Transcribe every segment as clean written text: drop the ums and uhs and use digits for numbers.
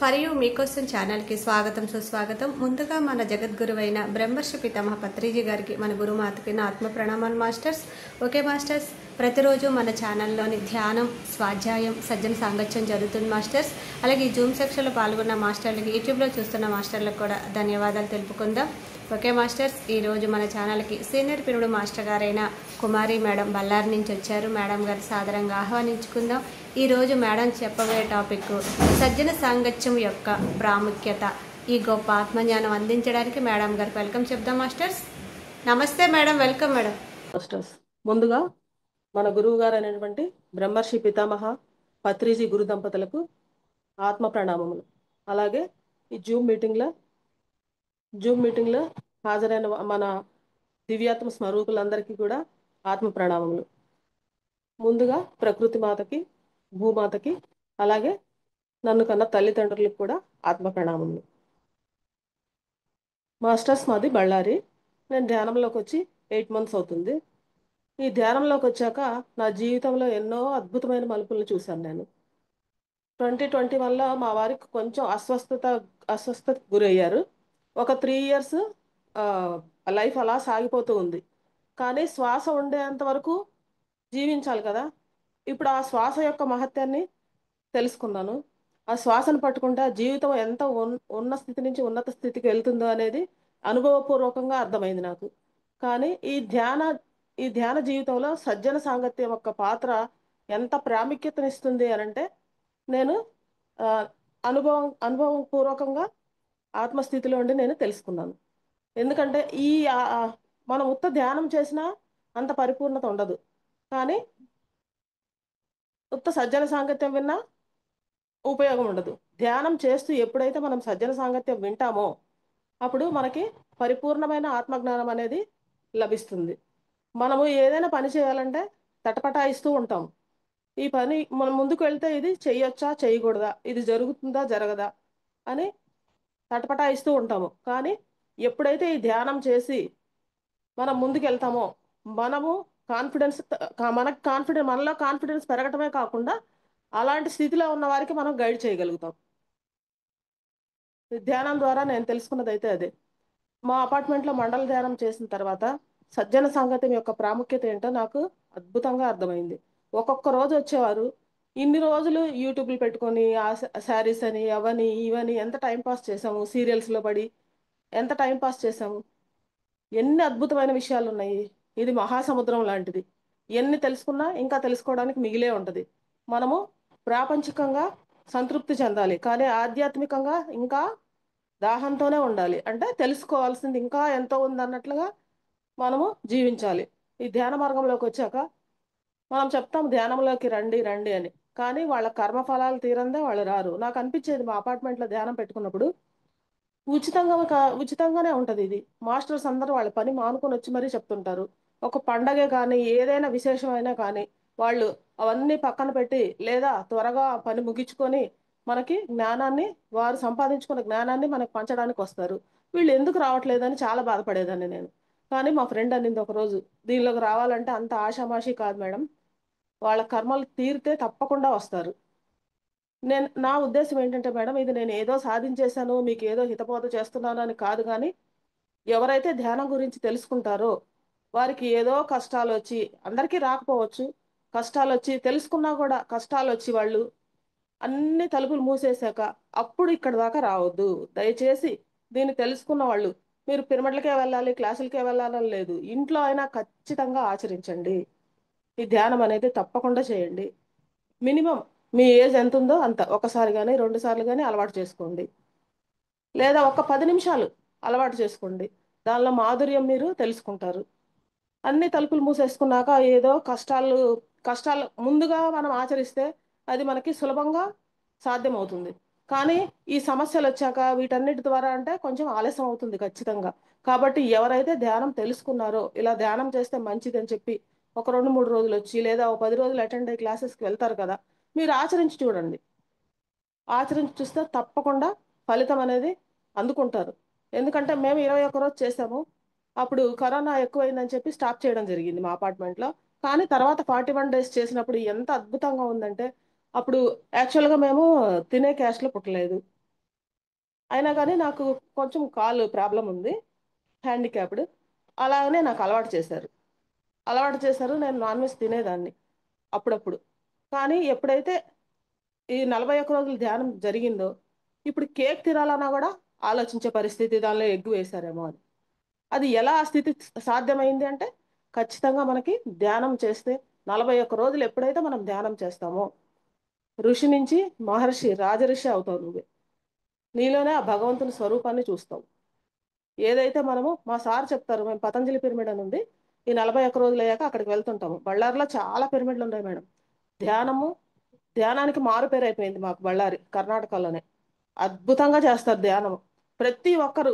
For you మీకోసం ఛానల్కి స్వాగతం సుస్వాగతం. ముందుగా మన జగద్గురువైన బ్రహ్మర్షి పితామహ పత్రిజీ గారికి మన గురుమాతకి నా ఆత్మ ప్రణామాలు మాస్టర్స్. ఓకే మాస్టర్స్, ప్రతిరోజు మన ఛానల్లోని ధ్యానం, స్వాధ్యాయం, సజ్జన సాంగత్యం జరుగుతుంది మాస్టర్స్. అలాగే ఈ జూమ్ సెక్షన్లో పాల్గొన్న మాస్టర్లకి, యూట్యూబ్లో చూస్తున్న మాస్టర్లకు కూడా ధన్యవాదాలు తెలుపుకుందాం. ఓకే మాస్టర్స్, ఈరోజు మన ఛానల్కి సీనియర్ పిరుడు మాస్టర్ గారైన కుమారి మేడం బళ్ళారి నుంచి వచ్చారు. మేడం గారు సాదరంగా ఆహ్వానించుకుందాం. ఈరోజు మేడం చెప్పబోయే టాపిక్ సజ్జన సాంగత్యం యొక్క ప్రాముఖ్యత. ఈ గొప్ప ఆత్మజ్ఞానం అందించడానికి మేడం గారికి వెల్కమ్ చెప్దాం మాస్టర్స్. నమస్తే మేడం, వెల్కమ్ మేడం. మాస్టర్స్, ముందుగా మన గురువు గారు అయినటువంటి బ్రహ్మర్షి పితామహ పత్రిజీ గురు దంపతులకు ఆత్మ ప్రణామములు. అలాగే ఈ జూమ్ మీటింగ్లో హాజరైన మన దివ్యాత్మ స్వరూపులందరికీ కూడా ఆత్మ ప్రణామములు. ముందుగా ప్రకృతి మాతకి, భూమాతకి, అలాగే నన్ను కన్న తల్లిదండ్రులకు కూడా ఆత్మ ప్రణామములు. మాస్టర్స్, మాది బళ్ళారి. నేను ధ్యానంలోకి వచ్చి 8 months అవుతుంది. ఈ ధ్యానంలోకి వచ్చాక నా జీవితంలో ఎన్నో అద్భుతమైన మలుపులను చూశాను నేను. 2021లో మా వారికి కొంచెం అస్వస్థతకు గురయ్యారు. ఒక 3 years లైఫ్ అలా సాగిపోతూ ఉంది. కానీ శ్వాస ఉండేంత వరకు జీవించాలి కదా. ఇప్పుడు ఆ శ్వాస యొక్క మహత్యాన్ని తెలుసుకున్నాను. ఆ శ్వాసను పట్టుకుంటే ఆ జీవితం ఎంత ఉన్న స్థితి నుంచి ఉన్నత స్థితికి వెళ్తుందో అనేది అనుభవపూర్వకంగా అర్థమైంది నాకు. కానీ ఈ ధ్యాన జీవితంలో సజ్జన సాంగత్యం యొక్క పాత్ర ఎంత ప్రాముఖ్యతనిస్తుంది అనంటే నేను ఆ, అనుభవం పూర్వకంగా ఆత్మస్థితిలో ఉండి నేను తెలుసుకున్నాను. ఎందుకంటే మనం ఉత్త ధ్యానం చేసినా అంత పరిపూర్ణత ఉండదు. కానీ ఉత్త సజ్జన సాంగత్యం విన్నా ఉపయోగం ఉండదు. ధ్యానం చేస్తూ ఎప్పుడైతే మనం సజ్జన సాంగత్యం వింటామో అప్పుడు మనకి పరిపూర్ణమైన ఆత్మజ్ఞానం అనేది లభిస్తుంది. మనము ఏదైనా పని చేయాలంటే తటపటాయిస్తూ ఉంటాం. ఈ పని మనం ముందుకు వెళ్తే ఇది చెయ్యొచ్చా చేయకూడదా, ఇది జరుగుతుందా జరగదా అని తటపటాయిస్తూ ఉంటాము. కానీ ఎప్పుడైతే ఈ ధ్యానం చేసి మనం ముందుకు వెళ్తామో మనము మనలో కాన్ఫిడెన్స్ పెరగటమే కాకుండా అలాంటి స్థితిలో ఉన్న వారికి మనం గైడ్ చేయగలుగుతాం. ఈ ధ్యానం ద్వారా నేను తెలుసుకున్నది అయితే అదే. మా అపార్ట్మెంట్లో మండల ధ్యానం చేసిన తర్వాత సజ్జన సాంగత్యం యొక్క ప్రాముఖ్యత ఏంటో నాకు అద్భుతంగా అర్థమైంది. ఒక్కొక్క రోజు వచ్చేవారు. ఇన్ని రోజులు యూట్యూబ్లు పెట్టుకొని ఆ శారీస్ అని అవని ఇవని ఎంత టైం పాస్ చేసాము, సీరియల్స్లో పడి ఎంత టైం పాస్ చేసాము. ఎన్ని అద్భుతమైన విషయాలు ఉన్నాయి. ఇది మహాసముద్రం లాంటిది. ఎన్ని తెలుసుకున్నా ఇంకా తెలుసుకోవడానికి మిగిలే ఉంటుంది. మనము ప్రాపంచికంగా సంతృప్తి చెందాలి, కానీ ఆధ్యాత్మికంగా ఇంకా దాహంతోనే ఉండాలి. అంటే తెలుసుకోవాల్సింది ఇంకా ఎంతో ఉందన్నట్లుగా మనము జీవించాలి. ఈ ధ్యాన మార్గంలోకి వచ్చాక మనం చెప్తాం ధ్యానంలోకి రండి రండి అని, కానీ వాళ్ళ కర్మఫలాలు తీరందే వాళ్ళు రారు. నాకు అనిపించేది మా అపార్ట్మెంట్లో ధ్యానం పెట్టుకున్నప్పుడు ఉచితంగానే ఉంటది ఇది. మాస్టర్స్ అందరూ వాళ్ళ పని మానుకొని వచ్చి మరీ చెప్తుంటారు. ఒక పండగే కానీ ఏదైనా విశేషమైనా కానీ వాళ్ళు అవన్నీ పక్కన పెట్టి లేదా త్వరగా పని ముగించుకొని మనకి జ్ఞానాన్ని, వారు సంపాదించుకున్న జ్ఞానాన్ని మనకు పంచడానికి వస్తారు. వీళ్ళు ఎందుకు రావట్లేదని చాలా బాధపడేదాన్ని నేను. కానీ మా ఫ్రెండ్ అనింది ఒకరోజు, దీనిలోకి రావాలంటే అంత ఆషామాషి కాదు మేడం, వాళ్ళ కర్మలు తీరితే తప్పకుండా వస్తారు. నా ఉద్దేశం ఏంటంటే మేడం, ఇది నేను ఏదో సాధించేశాను, మీకు ఏదో హితబోధ చేస్తున్నాను అని కాదు. కానీ ఎవరైతే ధ్యానం గురించి తెలుసుకుంటారో వారికి ఏదో కష్టాలు వచ్చి, అందరికీ రాకపోవచ్చు, కష్టాలు వచ్చి తెలుసుకున్నా కూడా కష్టాలు వచ్చి వాళ్ళు అన్ని తలుపులు మూసేశాక అప్పుడు ఇక్కడ దాకా రావద్దు. దయచేసి దీన్ని తెలుసుకున్న వాళ్ళు మీరు పిరమిడ్లకే వెళ్ళాలి, క్లాసులకే వెళ్ళాలని లేదు. ఇంట్లో అయినా ఖచ్చితంగా ఆచరించండి. ఈ ధ్యానం అనేది తప్పకుండా చేయండి. మినిమం మీ ఏజ్ ఎంత ఉందో అంత ఒకసారి కానీ 2 సార్లు కానీ అలవాటు చేసుకోండి. లేదా ఒక 10 నిమిషాలు అలవాటు చేసుకోండి. దానిలో మాధుర్యం మీరు తెలుసుకుంటారు. అన్ని తలుపులు మూసేసుకున్నాక ఏదో కష్టాలు ముందుగా మనం ఆచరిస్తే అది మనకి సులభంగా సాధ్యమవుతుంది. కానీ ఈ సమస్యలు వచ్చాక వీటన్నిటి ద్వారా అంటే కొంచెం ఆలస్యం అవుతుంది ఖచ్చితంగా. కాబట్టి ఎవరైతే ధ్యానం తెలుసుకున్నారో, ఇలా ధ్యానం చేస్తే మంచిదని చెప్పి ఒక 2-3 రోజులు వచ్చి లేదా ఒక 10 రోజులు అటెండ్ అయ్యి క్లాసెస్కి వెళ్తారు కదా, మీరు ఆచరించి చూడండి. ఆచరించి చూస్తే తప్పకుండా ఫలితం అనేది అందుకుంటారు. ఎందుకంటే మేము 21 రోజు చేసాము. అప్పుడు కరోనా ఎక్కువైందని చెప్పి స్టాప్ చేయడం జరిగింది మా అపార్ట్మెంట్లో. కానీ తర్వాత 41 days చేసినప్పుడు ఎంత అద్భుతంగా ఉందంటే, అప్పుడు యాక్చువల్గా మేము తినే క్యాస్ట్లో పుట్టలేదు. అయినా కానీ నాకు కొంచెం కాలు ప్రాబ్లం ఉంది, హ్యాండిక్యాప్డ్. అలాగనే నాకు అలవాటు చేశారు. నేను నాన్ వెజ్ తినేదాన్ని అప్పుడప్పుడు. కానీ ఎప్పుడైతే ఈ 41 రోజులు ధ్యానం జరిగిందో, ఇప్పుడు కేక్ తినాలన్నా కూడా ఆలోచించే పరిస్థితి, దానిలో ఎగ్గు వేశారేమో అని. అది ఎలా ఆ స్థితి సాధ్యమైంది అంటే, ఖచ్చితంగా మనకి ధ్యానం చేస్తే, 41 రోజులు ఎప్పుడైతే మనం ధ్యానం చేస్తామో, ఋషి నుంచి మహర్షి రాజఋషి అవుతావు నువ్వే. నీలోనే ఆ భగవంతుని స్వరూపాన్ని చూస్తావు. ఏదైతే మనము, మా సార్ చెప్తారు, మేము పతంజలి పిరమిడ్ అని ఉంది, ఈ 41 రోజులు అయ్యాక అక్కడికి వెళ్తుంటాము. బళ్ళారిలో చాలా పిరమిడ్లు ఉన్నాయి మేడం. ధ్యానము ధ్యానానికి మారు పేరు అయిపోయింది మాకు బళ్ళారి, కర్ణాటకలోనే. అద్భుతంగా చేస్తారు ధ్యానం ప్రతి ఒక్కరు.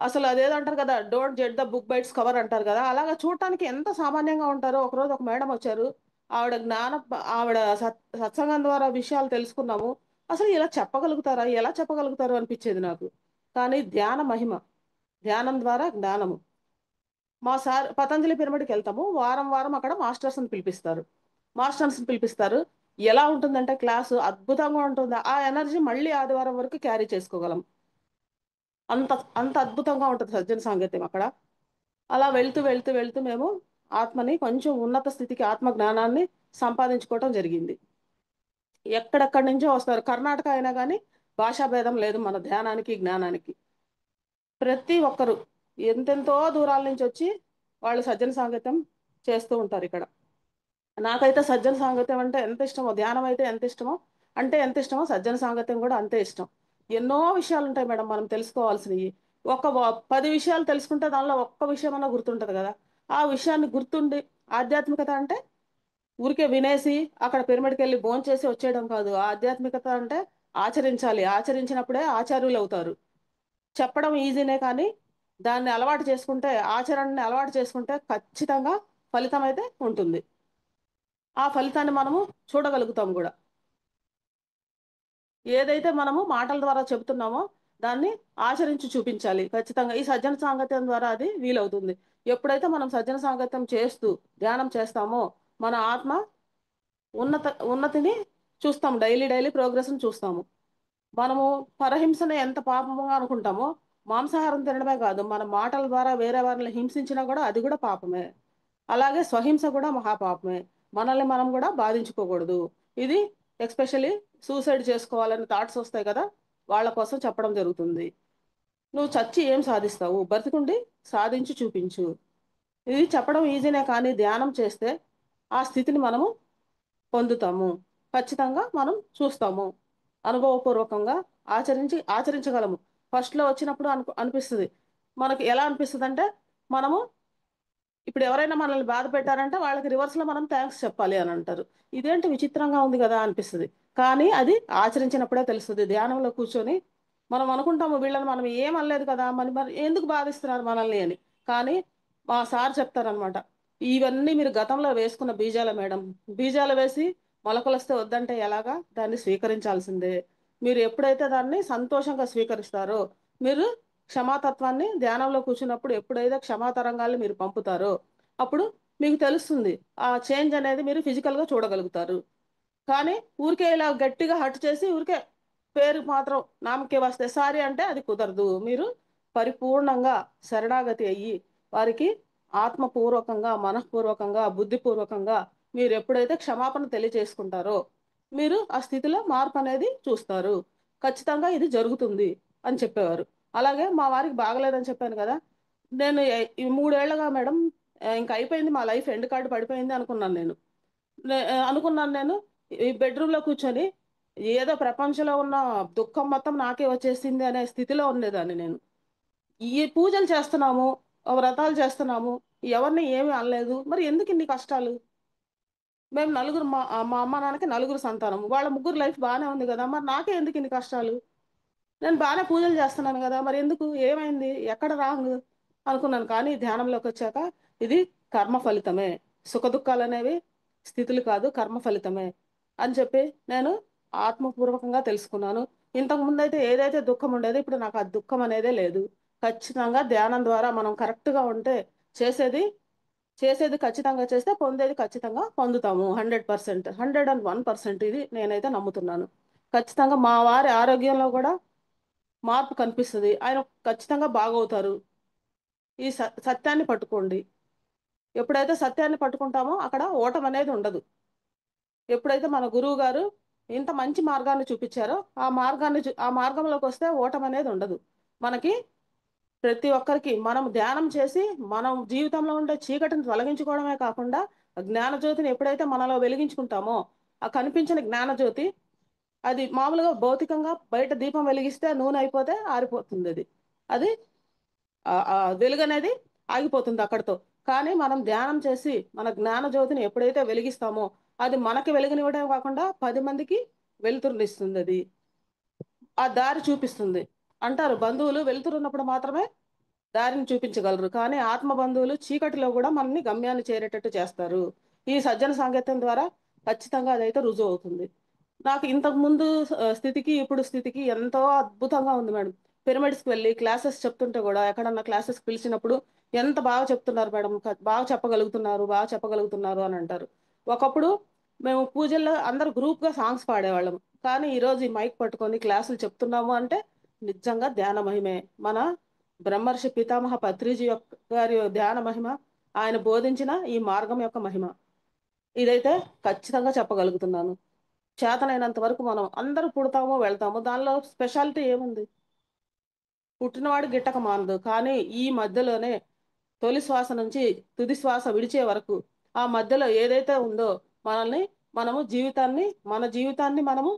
అసలు అదేదంటారు కదా, don't judge the book by its cover అంటారు కదా, అలాగా చూడటానికి ఎంత సామాన్యంగా ఉంటారో. ఒకరోజు ఒక మేడం వచ్చారు, ఆవిడ ఆవిడ సత్సంగం ద్వారా విషయాలు తెలుసుకున్నాము. అసలు ఇలా చెప్పగలుగుతారా, ఎలా చెప్పగలుగుతారు అనిపించేది నాకు. కానీ ధ్యాన మహిమ, ధ్యానం ద్వారా జ్ఞానము. మా సార్ పతంజలి పిరమిడ్కి వెళ్తాము, వారం వారం అక్కడ మాస్టర్స్ని పిలిపిస్తారు. ఎలా ఉంటుందంటే క్లాసు అద్భుతంగా ఉంటుంది. ఆ ఎనర్జీ మళ్ళీ ఆదివారం వరకు క్యారీ చేసుకోగలం. అంత అంత అద్భుతంగా ఉంటుంది సజ్జన సాంగత్యం అక్కడ. అలా వెళ్తూ వెళ్తూ వెళ్తూ మేము ఆత్మని కొంచెం ఉన్నత స్థితికి, ఆత్మ జ్ఞానాన్ని సంపాదించుకోవటం జరిగింది. ఎక్కడెక్కడి నుంచో వస్తారు, కర్ణాటక అయినా కానీ భాషా భేదం లేదు మన ధ్యానానికి జ్ఞానానికి. ప్రతి ఒక్కరు ఎంతెంతో దూరాల నుంచి వచ్చి వాళ్ళు సజ్జన సాంగత్యం చేస్తూ ఉంటారు ఇక్కడ. నాకైతే సజ్జన సాంగత్యం అంటే ఎంత ఇష్టమో, ధ్యానం అయితే ఎంత ఇష్టమో సజ్జన సాంగత్యం కూడా అంతే ఇష్టం. ఎన్నో విషయాలు ఉంటాయి మేడం మనం తెలుసుకోవాల్సినవి. 10 విషయాలు తెలుసుకుంటే దానిలో ఒక్క విషయం అన్నా గుర్తుంటది కదా. ఆ విషయాన్ని గుర్తుండి, ఆధ్యాత్మికత అంటే ఊరికే వినేసి అక్కడ పిరమిడ్కి వెళ్ళి భోంచేసి వచ్చేయడం కాదు. ఆధ్యాత్మికత అంటే ఆచరించాలి, ఆచరించినప్పుడే ఆచార్యులు అవుతారు. చెప్పడం ఈజీనే కానీ దాన్ని అలవాటు చేసుకుంటే, ఆచరణని అలవాటు చేసుకుంటే ఖచ్చితంగా ఫలితం అయితే ఉంటుంది. ఆ ఫలితాన్ని మనము చూడగలుగుతాం కూడా. ఏదైతే మనము మాటల ద్వారా చెబుతున్నామో దాన్ని ఆచరించి చూపించాలి ఖచ్చితంగా. ఈ సజ్జన సాంగత్యం ద్వారా అది వీలవుతుంది. ఎప్పుడైతే మనం సజ్జన సాంగత్యం చేస్తూ ధ్యానం చేస్తామో, మన ఆత్మ ఉన్నత ఉన్నతిని చూస్తాం. డైలీ డైలీ ప్రోగ్రెస్ని చూస్తాము. మనము పరహింసను ఎంత పాపముగా అనుకుంటామో, మాంసాహారం తినడమే కాదు, మన మాటల ద్వారా వేరే వారిని హింసించినా కూడా అది కూడా పాపమే. అలాగే స్వహింస కూడా మహాపాపమే. మనల్ని మనం కూడా బాధించుకోకూడదు. ఇది ఎక్స్పెషలీ సూసైడ్ చేసుకోవాలని థాట్స్ వస్తాయి కదా, వాళ్ళ కోసం చెప్పడం జరుగుతుంది. నువ్వు చచ్చి ఏం సాధిస్తావు, బతికుండి సాధించి చూపించు. ఇది చెప్పడం ఈజీనే కానీ ధ్యానం చేస్తే ఆ స్థితిని మనము పొందుతాము. ఖచ్చితంగా మనం చూస్తాము, అనుభవపూర్వకంగా ఆచరించగలము. ఫస్ట్లో వచ్చినప్పుడు అనిపిస్తుంది మనకి. ఎలా అనిపిస్తుంది అంటే, మనము ఇప్పుడు ఎవరైనా మనల్ని బాధ పెట్టారంటే వాళ్ళకి రివర్స్లో మనం థ్యాంక్స్ చెప్పాలి అని అంటారు. ఇదేంటి విచిత్రంగా ఉంది కదా అనిపిస్తుంది. కానీ అది ఆచరించినప్పుడే తెలుస్తుంది. ధ్యానంలో కూర్చొని మనం అనుకుంటాము వీళ్ళని మనం ఏం అనలేదు కదా, మరి మరి ఎందుకు బాధిస్తున్నారు మనల్ని అని. కానీ మా సార్ చెప్తారనమాట, ఇవన్నీ మీరు గతంలో వేసుకున్న బీజాల మేడం. బీజాలు వేసి మొలకలొస్తే వద్దంటే ఎలాగా, దాన్ని స్వీకరించాల్సిందే. మీరు ఎప్పుడైతే దాన్ని సంతోషంగా స్వీకరిస్తారో, మీరు క్షమాతత్వాన్ని ధ్యానంలో కూర్చున్నప్పుడు ఎప్పుడైతే క్షమాతరంగాల్ని మీరు పంపుతారో, అప్పుడు మీకు తెలుస్తుంది. ఆ చేంజ్ అనేది మీరు ఫిజికల్గా చూడగలుగుతారు. కానీ ఊరికే ఇలా గట్టిగా హట్ చేసి ఊరికే పేరు మాత్రం నామకే వస్తే సారీ అంటే అది కుదరదు. మీరు పరిపూర్ణంగా శరణాగతి అయ్యి వారికి ఆత్మపూర్వకంగా, మనఃపూర్వకంగా, బుద్ధిపూర్వకంగా మీరు ఎప్పుడైతే క్షమాపణ తెలియజేసుకుంటారో, మీరు ఆ స్థితిలో మార్పు అనేది చూస్తారు. ఖచ్చితంగా ఇది జరుగుతుంది అని చెప్పేవారు. అలాగే మా వారికి బాగలేదని చెప్పాను కదా, నేను ఈ 3 ఏళ్లుగా మేడం, ఇంకా అయిపోయింది మా లైఫ్, ఎండ్ కార్డు పడిపోయింది అనుకున్నాను నేను. అనుకున్నాను నేను ఈ బెడ్రూమ్లో కూర్చొని ఏదో ప్రపంచంలో ఉన్న దుఃఖం మొత్తం నాకే వచ్చేసింది అనే స్థితిలో ఉండేదాన్ని నేను. ఈ పూజలు చేస్తున్నాము, వ్రతాలు చేస్తున్నాము, ఎవరిని ఏమీ అనలేదు, మరి ఎందుకు ఇన్ని కష్టాలు. మేము నలుగురు, మా అమ్మ నాన్నకి నలుగురు సంతానం, వాళ్ళ ముగ్గురు లైఫ్ బాగానే ఉంది కదా, మరి నాకే ఎందుకు ఇన్ని కష్టాలు. నేను బాగానే పూజలు చేస్తున్నాను కదా, మరి ఎందుకు, ఏమైంది, ఎక్కడ రాంగ్ అనుకున్నాను. కానీ ధ్యానంలోకి వచ్చాక ఇది కర్మ ఫలితమే, సుఖ దుఃఖాలు అనేవి స్థితులు కాదు, కర్మ ఫలితమే అని చెప్పి నేను ఆత్మపూర్వకంగా తెలుసుకున్నాను. ఇంతకు ముందు అయితే ఏదైతే దుఃఖం ఉండేదో ఇప్పుడు నాకు ఆ దుఃఖం అనేదే లేదు. ఖచ్చితంగా ధ్యానం ద్వారా మనం కరెక్ట్గా ఉంటే, చేసేది చేసేది ఖచ్చితంగా చేస్తే పొందేది ఖచ్చితంగా పొందుతాము. 100%, 101%, ఇది నేనైతే నమ్ముతున్నాను. ఖచ్చితంగా మా వారి ఆరోగ్యంలో కూడా మార్పు కనిపిస్తుంది. ఆయన ఖచ్చితంగా బాగవుతారు. ఈ సత్యాన్ని పట్టుకోండి. ఎప్పుడైతే సత్యాన్ని పట్టుకుంటామో అక్కడ ఓటమి అనేది ఉండదు. ఎప్పుడైతే మన గురువు గారు ఇంత మంచి మార్గాన్ని చూపించారో ఆ మార్గంలోకి వస్తే ఓటమి అనేది ఉండదు. మనకి ప్రతి ఒక్కరికి మనం ధ్యానం చేసి మనం జీవితంలో ఉండే చీకటిని తొలగించుకోవడమే కాకుండా జ్ఞానజ్యోతిని ఎప్పుడైతే మనలో వెలిగించుకుంటామో ఆ కనిపించిన జ్ఞానజ్యోతి, అది మామూలుగా భౌతికంగా బయట దీపం వెలిగిస్తే నూనె అయిపోతే ఆరిపోతుంది. అది ఆ వెలుగు అనేది ఆగిపోతుంది అక్కడితో. కానీ మనం ధ్యానం చేసి మన జ్ఞాన జ్యోతిని ఎప్పుడైతే వెలిగిస్తామో అది మనకి వెలుగునివ్వడం కాకుండా 10 మందికి వెలుతురునిస్తుంది. అది ఆ దారి చూపిస్తుంది. అంటారు బంధువులు వెలుతురున్నప్పుడు మాత్రమే దారిని చూపించగలరు, కానీ ఆత్మ బంధువులు చీకటిలో కూడా మనల్ని గమ్యాన్ని చేరేటట్టు చేస్తారు. ఈ సజ్జన సాంగత్యం ద్వారా ఖచ్చితంగా అదైతే రుజువు అవుతుంది. నాకు ఇంతకు ముందు స్థితికి ఇప్పుడు స్థితికి ఎంతో అద్భుతంగా ఉంది మేడం. పిరమిడ్స్కి వెళ్ళి క్లాసెస్ చెప్తుంటే కూడా ఎక్కడన్నా క్లాసెస్ పిలిచినప్పుడు ఎంత బాగా చెప్తున్నారు మేడం, బాగా చెప్పగలుగుతున్నారు అని అంటారు. ఒకప్పుడు మేము పూజల్లో అందరు గ్రూప్గా సాంగ్స్ పాడేవాళ్ళం, కానీ ఈరోజు ఈ మైక్ పట్టుకొని క్లాసులు చెప్తున్నాము అంటే నిజంగా ధ్యాన మహిమే. మన బ్రహ్మర్షి పితామహ పత్రిజీ యొక్క గారి ధ్యాన మహిమ, ఆయన బోధించిన ఈ మార్గం యొక్క మహిమ, ఇదైతే ఖచ్చితంగా చెప్పగలుగుతున్నాను. చేతనైనంత వరకు మనం అందరూ పుడతాము వెళ్తాము, దానిలో స్పెషాలిటీ ఏముంది? పుట్టినవాడు గిట్టక మానదు, కానీ ఈ మధ్యలోనే తొలి శ్వాస నుంచి తుది శ్వాస విడిచే వరకు ఆ మధ్యలో ఏదైతే ఉందో మనల్ని మన జీవితాన్ని మనము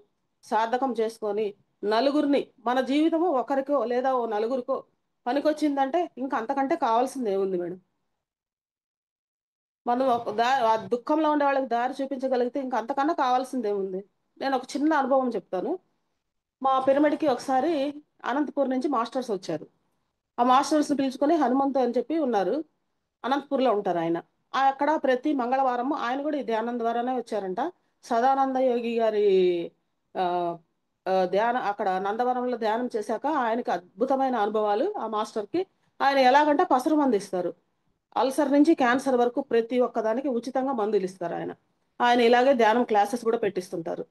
సార్థకం చేసుకొని నలుగురిని, మన జీవితము ఒకరికో లేదా ఓ నలుగురికో పనికొచ్చిందంటే ఇంకా అంతకంటే కావాల్సింది ఏముంది మేడం? మనం ఆ దుఃఖంలో ఉండే వాళ్ళకి దారి చూపించగలిగితే ఇంకా అంతకన్నా కావాల్సింది ఏముంది? నేను ఒక చిన్న అనుభవం చెప్తాను. మా పిరమిడ్కి ఒకసారి అనంతపూర్ నుంచి మాస్టర్స్ వచ్చారు. ఆ మాస్టర్స్ని పిలుచుకొని హనుమంతు అని చెప్పి ఉన్నారు, అనంతపూర్లో ఉంటారు ఆయన. అక్కడ ప్రతి మంగళవారం ఆయన కూడా ఈ ధ్యానం ద్వారానే వచ్చారంట. సదానంద యోగి గారి ఆ, అక్కడ నందవరంలో ధ్యానం చేశాక ఆయనకి అద్భుతమైన అనుభవాలు ఆ మాస్టర్కి. ఆయన ఎలాగంటే పసరు మందు ఇస్తారు, అల్సర్ నుంచి క్యాన్సర్ వరకు ప్రతి ఒక్కదానికి ఉచితంగా మందులు ఇస్తారు ఆయన. ఆయన ఇలాగే ధ్యానం క్లాసెస్ కూడా పెట్టిస్తుంటారు.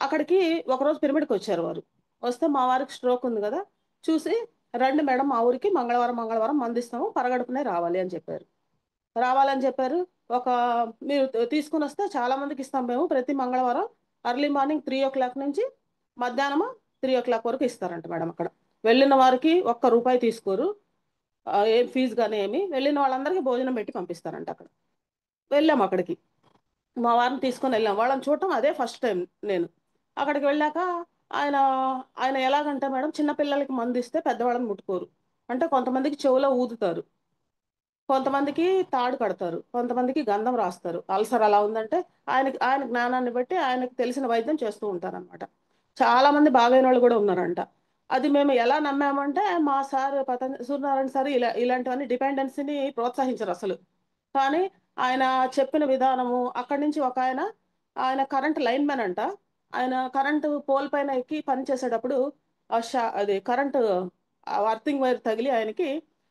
అక్కడికి ఒకరోజు పిరమిడ్కి వచ్చారు వారు. వస్తే మా వారికి స్ట్రోక్ ఉంది కదా, చూసి రండి మేడం మా ఊరికి మంగళవారం మంగళవారం మందిస్తాము, పరగడుపునే రావాలని చెప్పారు. ఒక మీరు తీసుకుని వస్తే చాలా మందికి ఇస్తాం మేము ప్రతి మంగళవారం అర్లీ మార్నింగ్ 3 o'clock నుంచి మధ్యాహ్నం 3 o'clock వరకు ఇస్తారంట మేడం అక్కడ. వెళ్ళిన వారికి ఒక్క రూపాయి తీసుకోరు, ఏం ఫీజు కానీ ఏమి. వెళ్ళిన వాళ్ళందరికీ భోజనం పెట్టి పంపిస్తారంట అక్కడ. వెళ్ళాం అక్కడికి, మా వారిని తీసుకొని వెళ్ళాం. వాళ్ళని చూడటం అదే ఫస్ట్ టైం నేను. అక్కడికి వెళ్ళాక ఆయన ఆయన ఎలాగంటే మేడం, చిన్నపిల్లలకి మందు ఇస్తే పెద్దవాళ్ళని ముట్టుకోరు. అంటే కొంతమందికి చెవులో ఊదుతారు, కొంతమందికి తాడు కడతారు, కొంతమందికి గంధం రాస్తారు. అల్సర్ అలా ఉందంటే ఆయన జ్ఞానాన్ని బట్టి ఆయనకు తెలిసిన వైద్యం చేస్తూ ఉంటారనమాట. చాలా మంది బాగైన వాళ్ళు కూడా ఉన్నారంట. అది మేము ఎలా నమ్మామంటే మా సార్ సూర్యనారాయణ సార్ ఇలాంటివన్నీ డిపెండెన్సీని ప్రోత్సహించరు అసలు. కానీ ఆయన చెప్పిన విధానము, అక్కడి నుంచి ఒక ఆయన కరెంట్ లైన్ మ్యాన్ అంట. ఆయన కరెంటు పోల్ పైన ఎక్కి పని చేసేటప్పుడు అది కరెంటు అర్థింగ్ వైర్ తగిలి ఆయనకి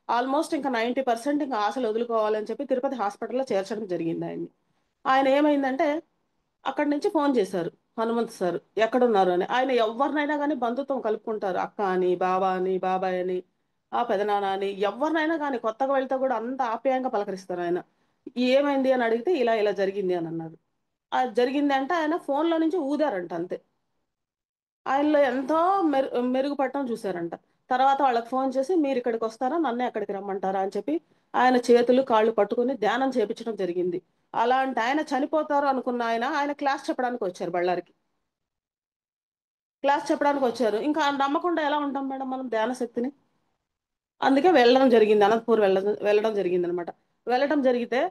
ఆల్మోస్ట్ ఇంకా 90% ఇంకా ఆశలు వదులుకోవాలని చెప్పి తిరుపతి హాస్పిటల్లో చేర్చడం జరిగింది ఆయన్ని. ఆయన ఏమైందంటే అక్కడి నుంచి ఫోన్ చేశారు హనుమంత్ సార్ ఎక్కడున్నారు అని. ఆయన ఎవరినైనా కానీ బంధుత్వం కలుపుకుంటారు, అక్క అని, బాబా అని, బాబాయ్ అని, ఆ పెదనాన్న అని, ఎవరినైనా కానీ కొత్తగా వెళ్తే కూడా అంత ఆప్యాయంగా పలకరిస్తారు ఆయన. ఏమైంది అని అడిగితే ఇలా ఇలా జరిగింది అని అన్నారు. అది జరిగింది అంటే ఆయన ఫోన్లో నుంచి ఊదారంట అంతే. ఆయనలో ఎంతో మెరుగుపడటం చూశారంట. తర్వాత వాళ్ళకి ఫోన్ చేసి మీరు ఇక్కడికి వస్తారా, నన్నే అక్కడికి రమ్మంటారా అని చెప్పి ఆయన చేతులు కాళ్ళు పట్టుకుని ధ్యానం చేపించడం జరిగింది. అలాంటి ఆయన చనిపోతారు అనుకున్న ఆయన క్లాస్ చెప్పడానికి వచ్చారు బళ్ళారికి. క్లాస్ చెప్పడానికి వచ్చారు, ఇంకా నమ్మకుండా ఎలా ఉంటాం మేడం మనం ధ్యాన శక్తిని. అందుకే వెళ్ళడం జరిగింది, అనంతపూర్ వెళ్ళడం జరిగింది అనమాట. వెళ్ళడం జరిగితే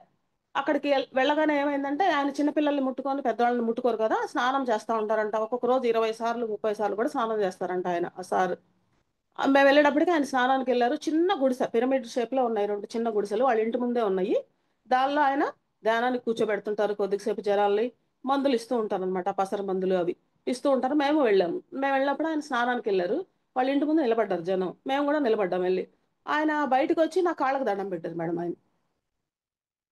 అక్కడికి వెళ్ళగానే ఏమైందంటే ఆయన చిన్నపిల్లల్ని ముట్టుకొని పెద్దవాళ్ళని ముట్టుకోరు కదా, స్నానం చేస్తూ ఉంటారంట. ఒక్కొక్క రోజు 20 సార్లు 30 సార్లు కూడా స్నానం చేస్తారంట ఆయన ఆ సార్. మేము వెళ్ళేటప్పటికి ఆయన స్నానానికి వెళ్ళారు. చిన్న గుడిసె పిరమిడ్ షేప్లో ఉన్నాయి, 2 చిన్న గుడిసెలు వాళ్ళ ఇంటి ముందే ఉన్నాయి. దానిలో ఆయన ధ్యానానికి కూర్చోబెడుతుంటారు. కొద్దిసేపు జనాల్ని మందులు ఇస్తూ ఉంటారు అనమాట, పసర మందులు అవి ఇస్తూ ఉంటారు. మేము వెళ్ళినప్పుడు ఆయన స్నానానికి వెళ్ళారు. వాళ్ళ ఇంటి ముందు నిలబడ్డారు జనం, మేము కూడా నిలబడ్డాం వెళ్ళి. ఆయన బయటకు వచ్చి నా కాళ్ళకు దండం పెట్టారు మేడం ఆయన.